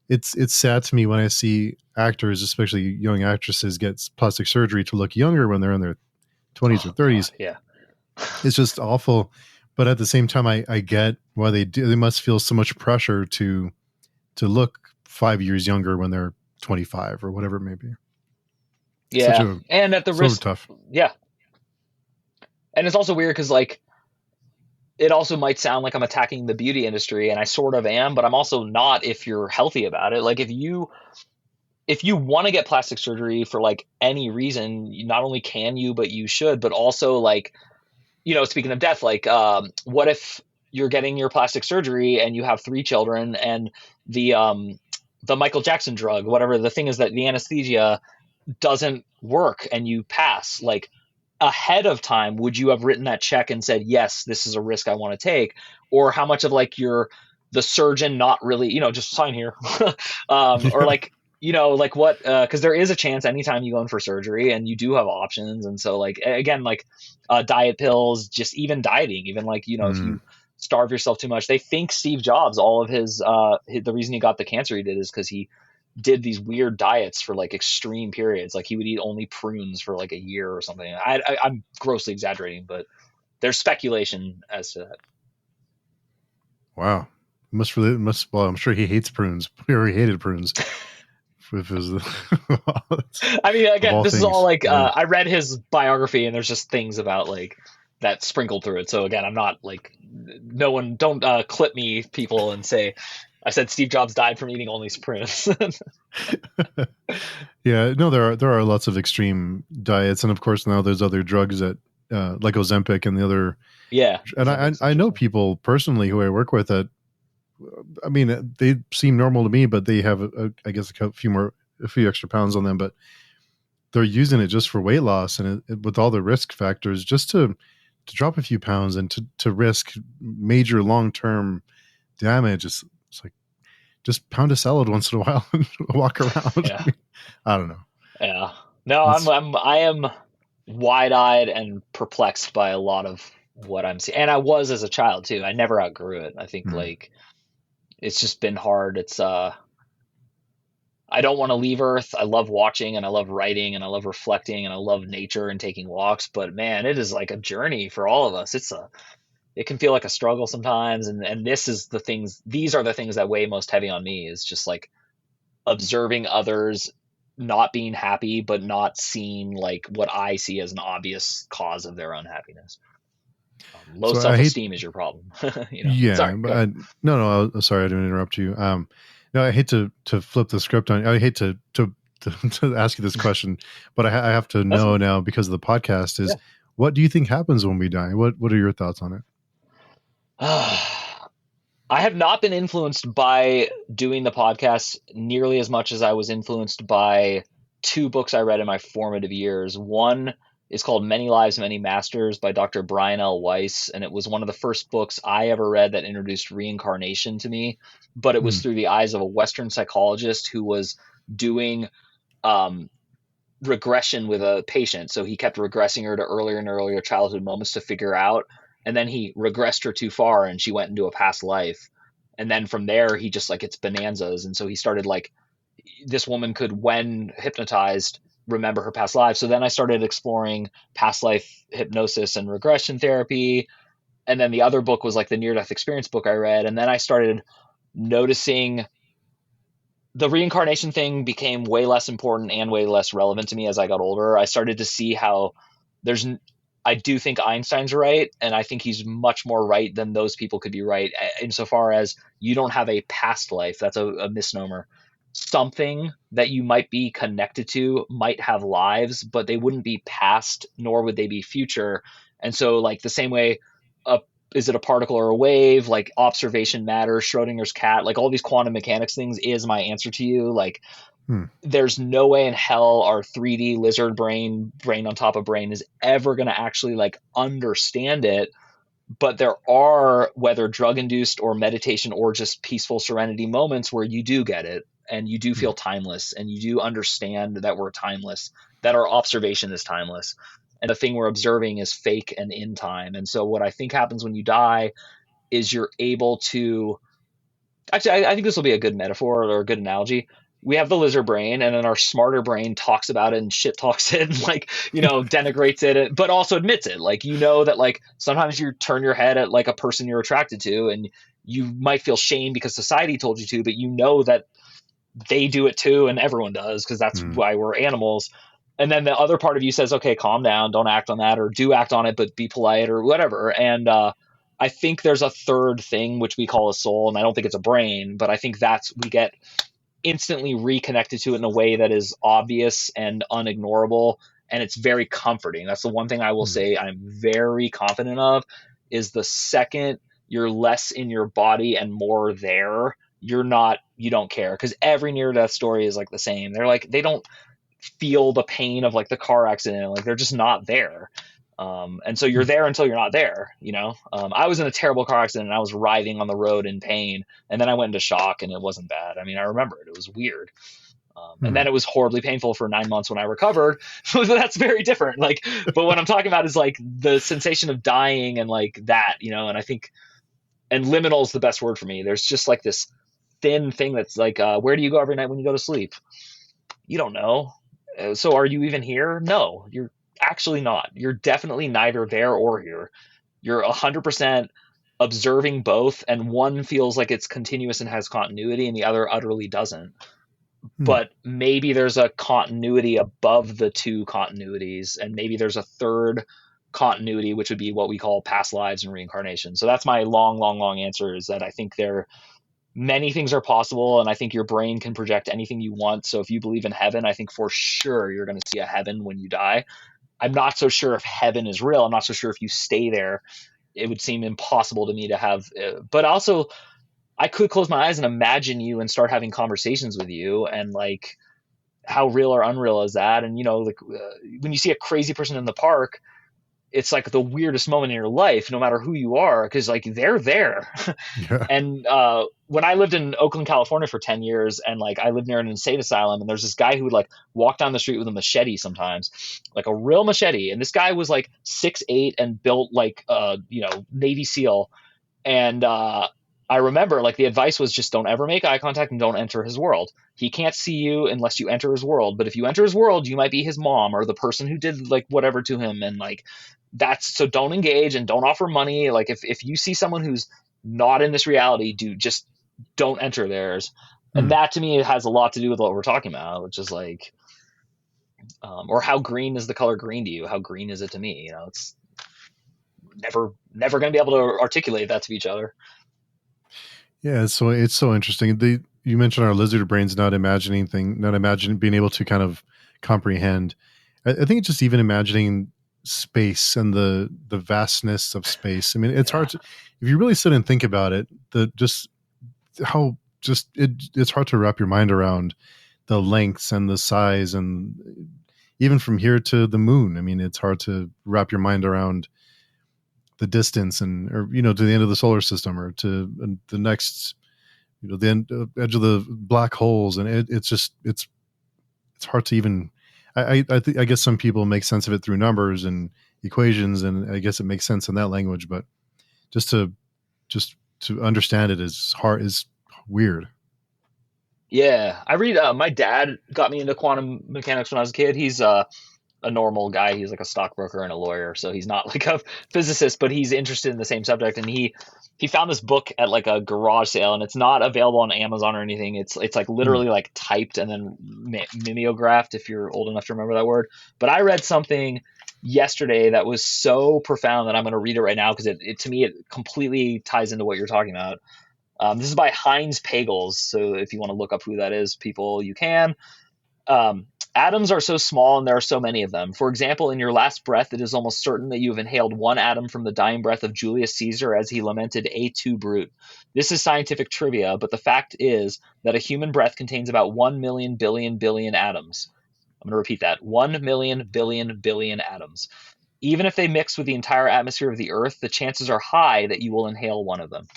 it's sad to me when I see actors, especially young actresses, get plastic surgery to look younger when they're in their 20s or Oh God, 30s. yeah. It's just awful. But at the same time, I get why they do. They must feel so much pressure to look 5 years younger when they're 25 or whatever it may be. Such Yeah. a And at the so risk, tough. yeah. And it's also weird because like it also might sound like I'm attacking the beauty industry, and I sort of am, but I'm also not if you're healthy about it. Like if you want to get plastic surgery for like any reason, not only can you, but you should. But also like, speaking of death, like what if you're getting your plastic surgery and you have 3 children, and the Michael Jackson drug, whatever the thing is, that the anesthesia doesn't work and you pass? Like, ahead of time, would you have written that check and said, yes, this is a risk I want to take? Or how much of like the surgeon not really, just sign here? Or Yeah. like, like what, because there is a chance anytime you go in for surgery, and you do have options. And so like, again, like diet pills, just even dieting, even like, if Mm. you starve yourself too much. They think Steve Jobs, all of the reason he got the cancer he did is because he did these weird diets for like extreme periods. Like he would eat only prunes for like a year or something. I'm grossly exaggerating, but there's speculation as to that. Wow. Must well, I'm sure he hates prunes. Or he hated prunes. If it was I mean, of again, all this is all things. like Yeah. I read his biography, and there's just things about like that sprinkled through it. So again, I'm not like, no one, don't clip me, people, and say I said Steve Jobs died from eating only prunes. Yeah, no, there are lots of extreme diets, and of course now there's other drugs that, like Ozempic and the other. Yeah, And I Ozempic's I know interesting. people personally who I work with that. I mean, they seem normal to me, but they have I guess a few extra pounds on them, but they're using it just for weight loss, and with all the risk factors, just to drop a few pounds and to risk major long term damage. It's like, just pound a salad once in a while and walk around. Yeah, I don't know. yeah. No, It's I am wide-eyed and perplexed by a lot of what I'm seeing. And I was as a child too. I never outgrew it. I think mm. like it's just been hard. I don't want to leave Earth. I love watching, and I love writing, and I love reflecting, and I love nature and taking walks, but man, it is like a journey for all of us. It can feel like a struggle sometimes, and these are the things that weigh most heavy on me, is just like observing others not being happy, but not seeing like what I see as an obvious cause of their unhappiness. Low So I self hate. esteem is your problem. Sorry, Yeah, but go ahead. no, sorry, I didn't interrupt you. No, I hate to flip the script on you. I hate to ask you this question, but I have to That's know fine. now because of the podcast. Is Yeah. what do you think happens when we die? What are your thoughts on it? I have not been influenced by doing the podcast nearly as much as I was influenced by two books I read in my formative years. One is called Many Lives, Many Masters by Dr. Brian L. Weiss, and it was one of the first books I ever read that introduced reincarnation to me, but it was Hmm. through the eyes of a Western psychologist who was doing um, regression with a patient. So he kept regressing her to earlier and earlier childhood moments to figure out. And then he regressed her too far, and she went into a past life. And then from there, he just like, it's bonanzas. And so he started like, this woman could, when hypnotized, remember her past lives. So then I started exploring past life hypnosis and regression therapy. And then the other book was like the near death experience book I read. And then I started noticing the reincarnation thing became way less important and way less relevant to me as I got older. I started to see how there's, I do think Einstein's right, and I think he's much more right than those people could be right, insofar as you don't have a past life. That's a misnomer. Something that you might be connected to might have lives, but they wouldn't be past, nor would they be future. And so, like the same way, a is it a particle or a wave? Like observation matters, Schrodinger's cat, like all these quantum mechanics things is my answer to you. Like Hmm. there's no way in hell our 3D lizard brain on top of brain is ever going to actually like understand it. But there are, whether drug induced or meditation or just peaceful serenity moments where you do get it and you do Hmm. feel timeless and you do understand that we're timeless, that our observation is timeless. And the thing we're observing is fake and in time. And so, what I think happens when you die is you're able to actually, I think this will be a good metaphor or a good analogy. We have the lizard brain, and then our smarter brain talks about it and shit talks it, and like denigrates it, but also admits it. Like that like sometimes you turn your head at like a person you're attracted to, and you might feel shame because society told you to, but that they do it too, and everyone does because that's Hmm. why we're animals. And then the other part of you says, okay, calm down, don't act on that, or do act on it, but be polite or whatever. And I think there's a third thing which we call a soul, and I don't think it's a brain, but I think that's we get instantly reconnected to it in a way that is obvious and unignorable, and it's very comforting. That's the one thing I will Hmm. say I'm very confident of, is the second you're less in your body and more there, you don't care, because every near death story is like the same. They're like they don't feel the pain of like the car accident, like they're just not there. And so you're Hmm. there until you're not there. I was in a terrible car accident and I was writhing on the road in pain, and then I went into shock and it wasn't bad. I mean, I remember it was weird. And Hmm. then it was horribly painful for 9 months when I recovered. That's very different. Like, but what I'm talking about is like the sensation of dying and like that, and I think, and liminal is the best word for me. There's just like this thin thing that's like, where do you go every night when you go to sleep? You don't know. So are you even here? No, you're actually not. You're definitely neither there or here. You're 100% observing both, and one feels like it's continuous and has continuity, and the other utterly doesn't. Hmm. But maybe there's a continuity above the two continuities, and maybe there's a third continuity, which would be what we call past lives and reincarnation. So that's my long, long, long answer, is that I think many things are possible, and I think your brain can project anything you want. So if you believe in heaven, I think for sure you're going to see a heaven when you die. I'm not so sure if heaven is real. I'm not so sure if you stay there. It would seem impossible to me to have, but also I could close my eyes and imagine you and start having conversations with you, and like how real or unreal is that? And like when you see a crazy person in the park, it's like the weirdest moment in your life, no matter who you are, because like they're there. Yeah. And when I lived in Oakland, California for 10 years, and like I lived near an insane asylum, and there's this guy who would like walk down the street with a machete sometimes, like a real machete. And this guy was like 6'8" and built like Navy SEAL. And I remember like the advice was just don't ever make eye contact and don't enter his world. He can't see you unless you enter his world. But if you enter his world, you might be his mom or the person who did like whatever to him. And like that's so don't engage and don't offer money. Like if you see someone who's not in this reality, just don't enter theirs. And Hmm. that to me has a lot to do with what we're talking about, which is like, or how green is the color green to you? How green is it to me? It's never going to be able to articulate that to each other. Yeah, so it's so interesting. You mentioned our lizard brains not imagining being able to kind of comprehend. I think it's just even imagining space and the vastness of space. I mean, it's Yeah. hard to if you really sit and think about it. The just how just it's hard to wrap your mind around the lengths and the size and even from here to the moon. I mean, it's hard to wrap your mind around the distance and or to the end of the solar system or to the next the edge of the black holes, and it's just it's hard to even. I guess some people make sense of it through numbers and equations, and I guess it makes sense in that language. But just to just to understand it is hard is weird. Yeah, I read. My dad got me into quantum mechanics when I was a kid. He's a normal guy. He's like a stockbroker and a lawyer, so he's not like a physicist, but he's interested in the same subject. And he found this book at like a garage sale, and it's not available on Amazon or anything. It's like Hmm. literally like typed and then mimeographed, if you're old enough to remember that word. But I read something yesterday that was so profound that I'm going to read it right now because it to me it completely ties into what you're talking about. This is by Heinz Pagels, so if you want to look up who that is, people, you can. Atoms are so small and there are so many of them. For example, in your last breath, it is almost certain that you have inhaled one atom from the dying breath of Julius Caesar as he lamented A tu Brute. This is scientific trivia, but the fact is that a human breath contains about 1 million billion billion atoms. I'm going to repeat that 1 million billion billion atoms. Even if they mix with the entire atmosphere of the Earth, the chances are high that you will inhale one of them.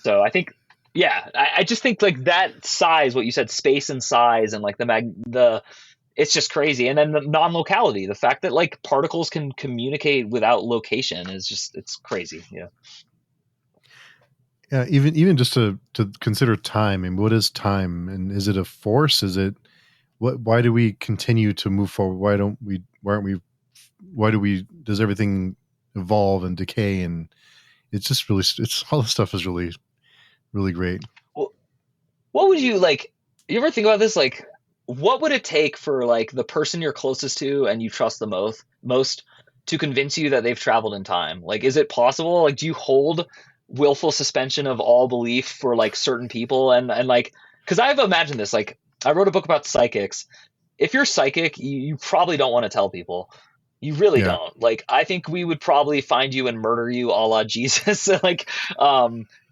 So I think, yeah, I just think like that size, what you said, space and size, and like the it's just crazy. And then the non-locality, the fact that like particles can communicate without location is just it's crazy. Yeah. Yeah, even just to consider time. And what is time? And is it a force? Is it what? Why do we continue to move forward? Why don't we? Why aren't we? Why do we? Does everything evolve and decay? And it's just really. It's all this stuff is really really great. Well, what would you like? You ever think about this? Like, what would it take for like the person you're closest to and you trust the most to convince you that they've traveled in time? Like, is it possible? Like, do you hold willful suspension of all belief for like certain people? And like, because I've imagined this. Like, I wrote a book about psychics. If you're psychic, you probably don't want to tell people. You really Yeah. don't. Like, I think we would probably find you and murder you, a la Jesus. Like,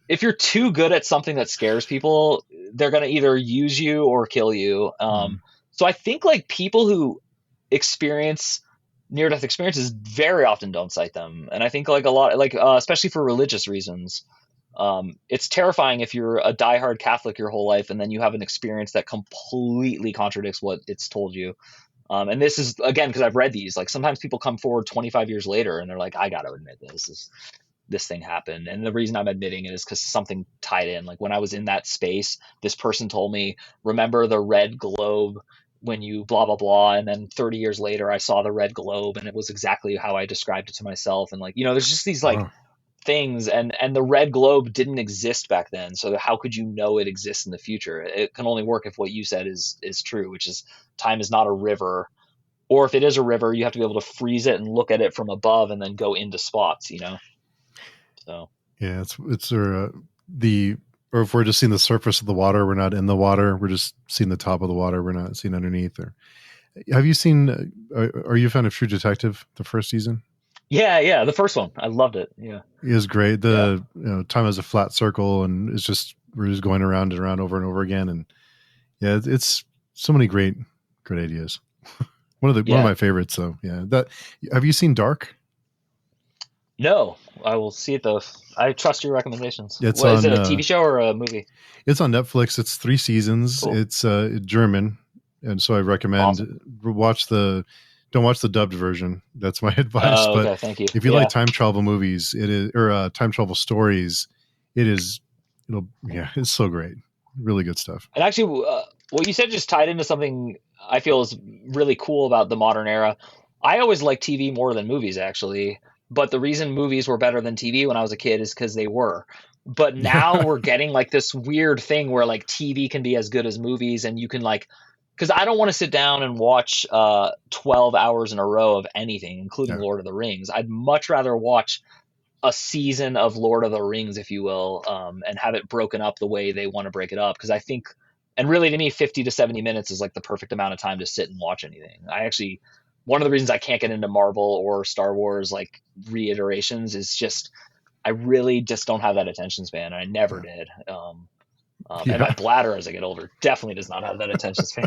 if you're too good at something that scares people, they're gonna either use you or kill you. Mm. So I think like people who experience near death experiences very often don't cite them, and I think like a lot, like especially for religious reasons. It's terrifying if you're a diehard Catholic your whole life and then you have an experience that completely contradicts what it's told you. And this is again because I've read these. Like sometimes people come forward 25 years later and they're like, "I got to admit this thing happened." And the reason I'm admitting it is because something tied in. Like when I was in that space, this person told me, "Remember the red globe when you blah blah blah." And then 30 years later, I saw the red globe, and it was exactly how I described it to myself. And like there's just these like Oh, things, and the red globe didn't exist back then, so how could you know it exists in the future? It can only work if what you said is true, which is time is not a river, or if it is a river, you have to be able to freeze it and look at it from above and then go into spots. So yeah. It's the or if we're just seeing the surface of the water, we're not in the water. We're just seeing the top of the water. We're not seeing underneath. Or have you seen? Are you a fan of True Detective? The first season yeah, yeah, the first one, I loved it. Yeah, is great. yeah, The time is a flat circle, and it's just we're just going around and around over and over again. And yeah, it's so many great ideas. One of yeah. my favorites. So yeah, that have you seen Dark? No, I will see it though. I trust your recommendations. It's What is it, on a TV show or a movie? it's on Netflix. It's 3 seasons. Cool, It's German, and so I recommend awesome. watch the don't watch the dubbed version. That's my advice. Oh, But okay, thank you. if you like Yeah. time travel movies, it is or time travel stories, it is. It'll yeah, it's so great. Really good stuff. And actually, what you said just tied into something I feel is really cool about the modern era. I always liked TV more than movies, actually. But the reason movies were better than TV when I was a kid is because they were. But now Yeah, we're getting like this weird thing where like TV can be as good as movies, and you can like, because I don't want to sit down and watch 12 hours in a row of anything, including yeah, Lord of the Rings. I'd much rather watch a season of Lord of the Rings, if you will, and have it broken up the way they want to break it up. Because I think, and really to me, 50 to 70 minutes is like the perfect amount of time to sit and watch anything. I actually, one of the reasons I can't get into Marvel or Star Wars like reiterations is just, I really just don't have that attention span. I never yeah, did. And my yeah. bladder as I get older definitely does not have that attention span.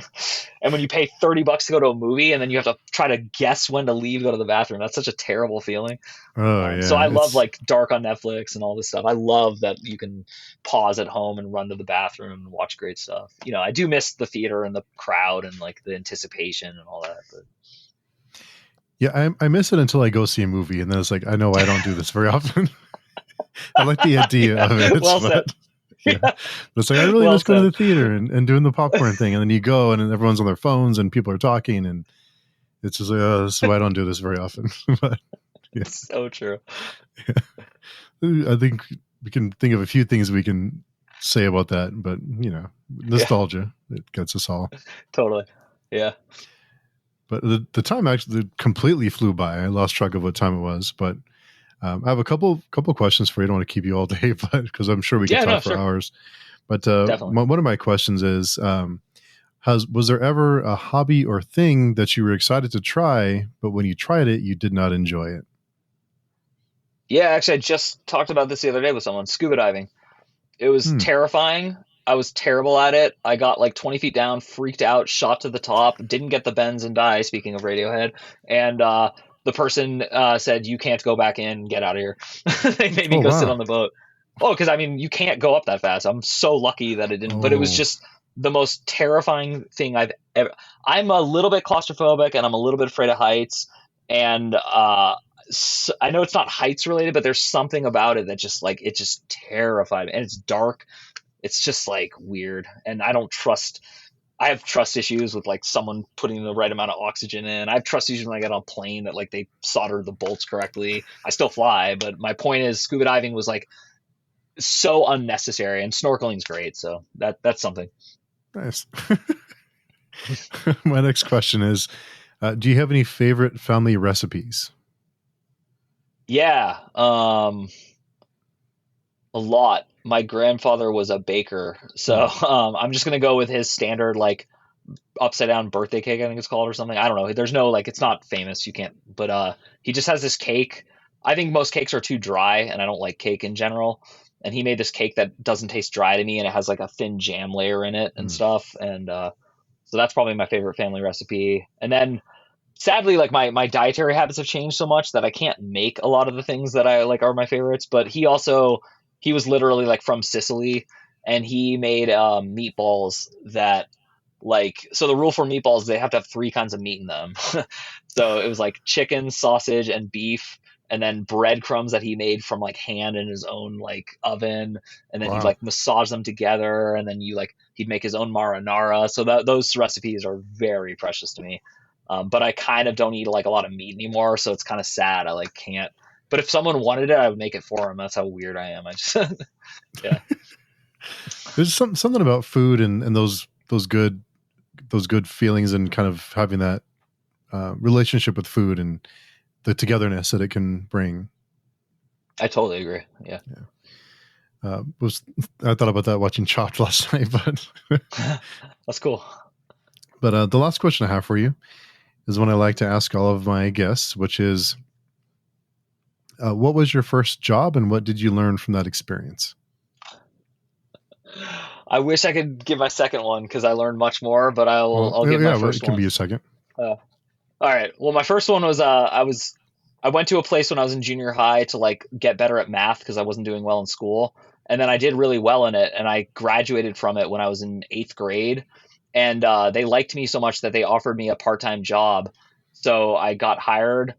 And when you pay $30 to go to a movie and then you have to try to guess when to leave, go to the bathroom, that's such a terrible feeling. Oh So yeah, I love like Dark on Netflix and all this stuff. I love that you can pause at home and run to the bathroom and watch great stuff. I do miss the theater and the crowd and like the anticipation and all that. But yeah. I miss it until I go see a movie, and then it's like I know I don't do this very often. I like the idea yeah, of it, well said. but Yeah. But it's like, I really Well miss going to said. the theater and doing the popcorn thing. And then you go and then everyone's on their phones and people are talking. And it's just like, oh, this is why I don't do this very often. But yeah, So true. I think we can think of a few things we can say about that. But, Yeah, nostalgia, it gets us all. totally. Yeah. But the time actually completely flew by. I lost track of what time it was. But I have a couple questions for you. I don't want to keep you all day, but because I'm sure we could Yeah, talk no, for sure. hours. But Definitely. one of my questions is, was there ever a hobby or thing that you were excited to try, but when you tried it, you did not enjoy it? Yeah, actually, I just talked about this the other day with someone. Scuba diving. It was Hmm. terrifying. I was terrible at it. I got like 20 feet down, freaked out, shot to the top, didn't get the bends and die, speaking of Radiohead. And the person said, "You can't go back in, get out of here." They made me Oh go sit wow. on the boat. Oh, because I mean, you can't go up that fast. I'm so lucky that it didn't, but it was Oh. just the most terrifying thing I've ever. I'm a little bit claustrophobic and I'm a little bit afraid of heights. And I know it's not heights related, but there's something about it that just like, it just terrified me. And it's dark, it's just like weird, and I don't trust. I have trust issues with like someone putting the right amount of oxygen in. I have trust issues when I get on a plane that like they solder the bolts correctly. I still fly, but my point is scuba diving was like so unnecessary, and snorkeling's great, so that's something. Nice. My next question is, do you have any favorite family recipes? Yeah, a lot. My grandfather was a baker, so Hmm. I'm just gonna go with his standard like upside down birthday cake, I think it's called, or something. I don't know. There's no like, it's not famous. You can't. But he just has this cake. I think most cakes are too dry, and I don't like cake in general. And he made this cake that doesn't taste dry to me, and it has like a thin jam layer in it and Hmm. stuff. And so that's probably my favorite family recipe. And then sadly, like my dietary habits have changed so much that I can't make a lot of the things that I like are my favorites. But he was literally like from Sicily, and he made meatballs that like, so the rule for meatballs, they have to have three kinds of meat in them. So it was like chicken, sausage, and beef, and then breadcrumbs that he made from like hand in his own like oven, and then he'd Wow. like massage them together, and then he'd make his own marinara. So that those recipes are very precious to me. But I kind of don't eat like a lot of meat anymore, so it's kind of sad. I like can't. But if someone wanted it, I would make it for them. That's how weird I am. I just yeah. There's something about food and those good feelings and kind of having that relationship with food and the togetherness that it can bring. I totally agree. Yeah. Yeah. Was I thought about that watching Chopped last night, but That's cool. the last question I have for you is one I like to ask all of my guests, which is, what was your first job and what did you learn from that experience? I wish I could give my second one because I learned much more, but Well, I'll give my yeah, well, it first can one. be a second. Uh, all right. Well, my first one was I went to a place when I was in junior high to like get better at math because I wasn't doing well in school, and then I did really well in it, and I graduated from it when I was in eighth grade, and they liked me so much that they offered me a part-time job, so I got hired,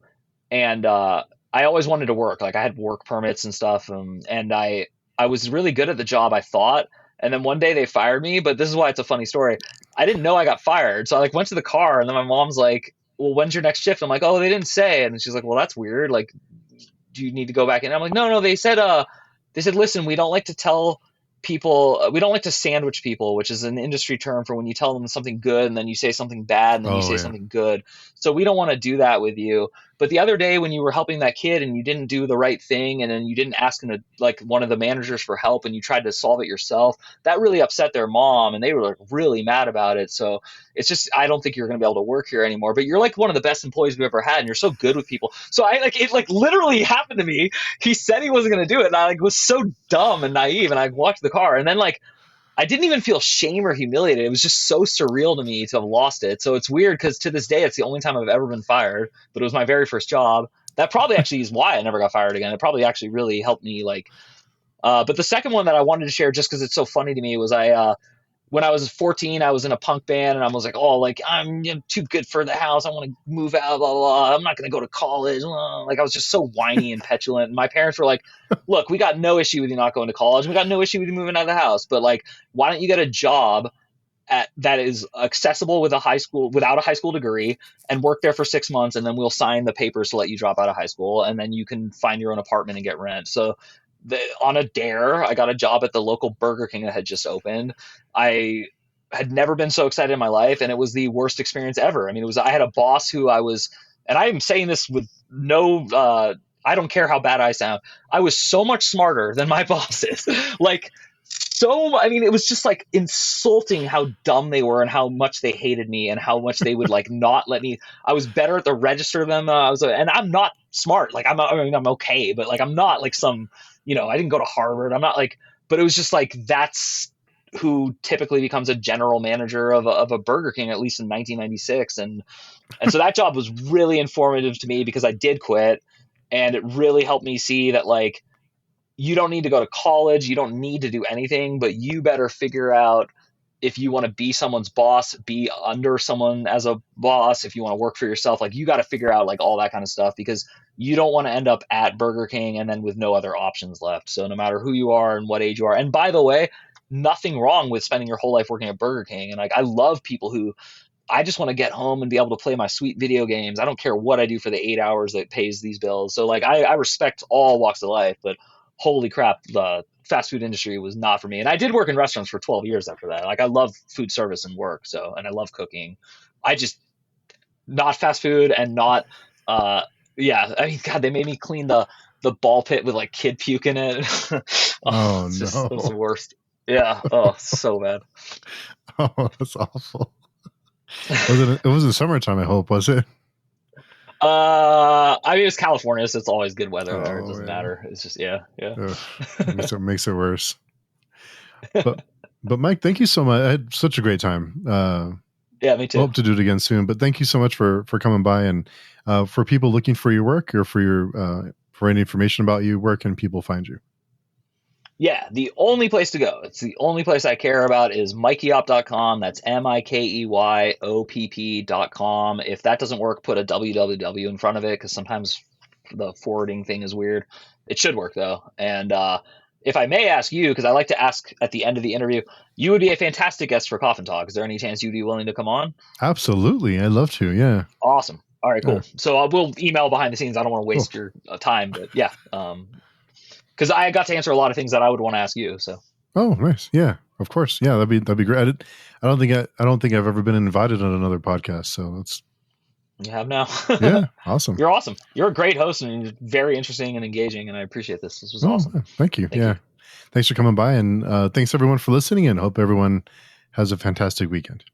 and I always wanted to work. Like I had work permits and stuff, and I was really good at the job, I thought. And then one day they fired me. But this is why it's a funny story. I didn't know I got fired, so I like went to the car, and then my mom's like, "Well, when's your next shift?" I'm like, "Oh, they didn't say." And she's like, "Well, that's weird. Like, do you need to go back in?" I'm like, "No, no, they said, listen, we don't like to tell people, we don't like to sandwich people, which is an industry term for when you tell them something good and then you say something bad and then you Oh say yeah. something good. So we don't want to do that with you. But the other day when you were helping that kid and you didn't do the right thing and then you didn't ask him to, like, one of the managers for help and you tried to solve it yourself, that really upset their mom and they were like really mad about it. So it's just, I don't think you're going to be able to work here anymore. But you're like one of the best employees we've ever had, and you're so good with people. So I like it, like literally happened to me. He said he wasn't going to do it, and I like was so dumb and naive. And I walked the car, and then like I didn't even feel shame or humiliated. It was just so surreal to me to have lost it. So it's weird because to this day, it's the only time I've ever been fired. But it was my very first job. That probably actually is why I never got fired again. It probably actually really helped me like. But the second one that I wanted to share, just because it's so funny to me, was when I was 14, I was in a punk band and I was like, oh, like I'm too good for the house. I want to move out, blah, blah, blah. I'm not going to go to college. Like I was just so whiny and petulant. And my parents were like, look, we got no issue with you not going to college. We got no issue with you moving out of the house. But like, why don't you get a job that is accessible with a high school without a high school degree and work there for 6 months, and then we'll sign the papers to let you drop out of high school, and then you can find your own apartment and get rent. So on a dare, I got a job at the local Burger King that had just opened. I had never been so excited in my life, and it was the worst experience ever. I mean, it was I had a boss who I was, and I am saying this with no. I don't care how bad I sound. I was so much smarter than my bosses. Like so, I mean, it was just like insulting how dumb they were and how much they hated me and how much they would like not let me. I was better at the register than I was, and I'm not smart. Like I mean, I'm okay, but like I'm not like some, I didn't go to Harvard. I'm not like, but it was just like that's who typically becomes a general manager of a Burger King, at least in 1996, and so that job was really informative to me because I did quit, and it really helped me see that like you don't need to go to college, you don't need to do anything, but you better figure out if you want to be someone's boss, be under someone as a boss, if you want to work for yourself, like you got to figure out like all that kind of stuff because you don't want to end up at Burger King and then with no other options left. So no matter who you are and what age you are, and by the way, nothing wrong with spending your whole life working at Burger King. And like I love people who I just want to get home and be able to play my sweet video games. I don't care what I do for the 8 hours that pays these bills. So like I respect all walks of life, but holy crap, the fast food industry was not for me. And I did work in restaurants for 12 years after that. Like I love food service and work. So, and I love cooking. I just not fast food and not, yeah. I mean, God, they made me clean the ball pit with like kid puke in it. Oh, Oh it was no. the worst. Yeah. Oh, so bad. Oh, that's awful. It wasn't summertime, I hope, was it? I mean, it's California, so it's always good weather there. It Oh doesn't yeah. matter. It's just, yeah, yeah. Ugh, makes it worse. But Mike, thank you so much. I had such a great time. Yeah, me I too. hope to do it again soon. But thank you so much for coming by, and for people looking for your work or for any information about you, where can people find you? Yeah, the only place to go, it's the only place I care about is mikeyop.com. That's MIKEYOPP.com. If that doesn't work, put a www in front of it because sometimes the forwarding thing is weird. It should work though. And if I may ask you, because I like to ask at the end of the interview, you would be a fantastic guest for Coffin Talk. Is there any chance you'd be willing to come on? Absolutely, I'd love to. Yeah, Awesome. All right, yeah, cool. So we'll email behind the scenes. I don't want to cool. waste your time, but yeah, because I got to answer a lot of things that I would want to ask you. So Oh, nice. Yeah, of course. Yeah, that'd be great. I don't think I've ever been invited on another podcast. So that's you have now. yeah, awesome. You're awesome. You're a great host and you're very interesting and engaging, and I appreciate this. This was Oh, awesome. yeah, thank you. Thank you. Yeah, thanks for coming by, and thanks everyone for listening. And hope everyone has a fantastic weekend.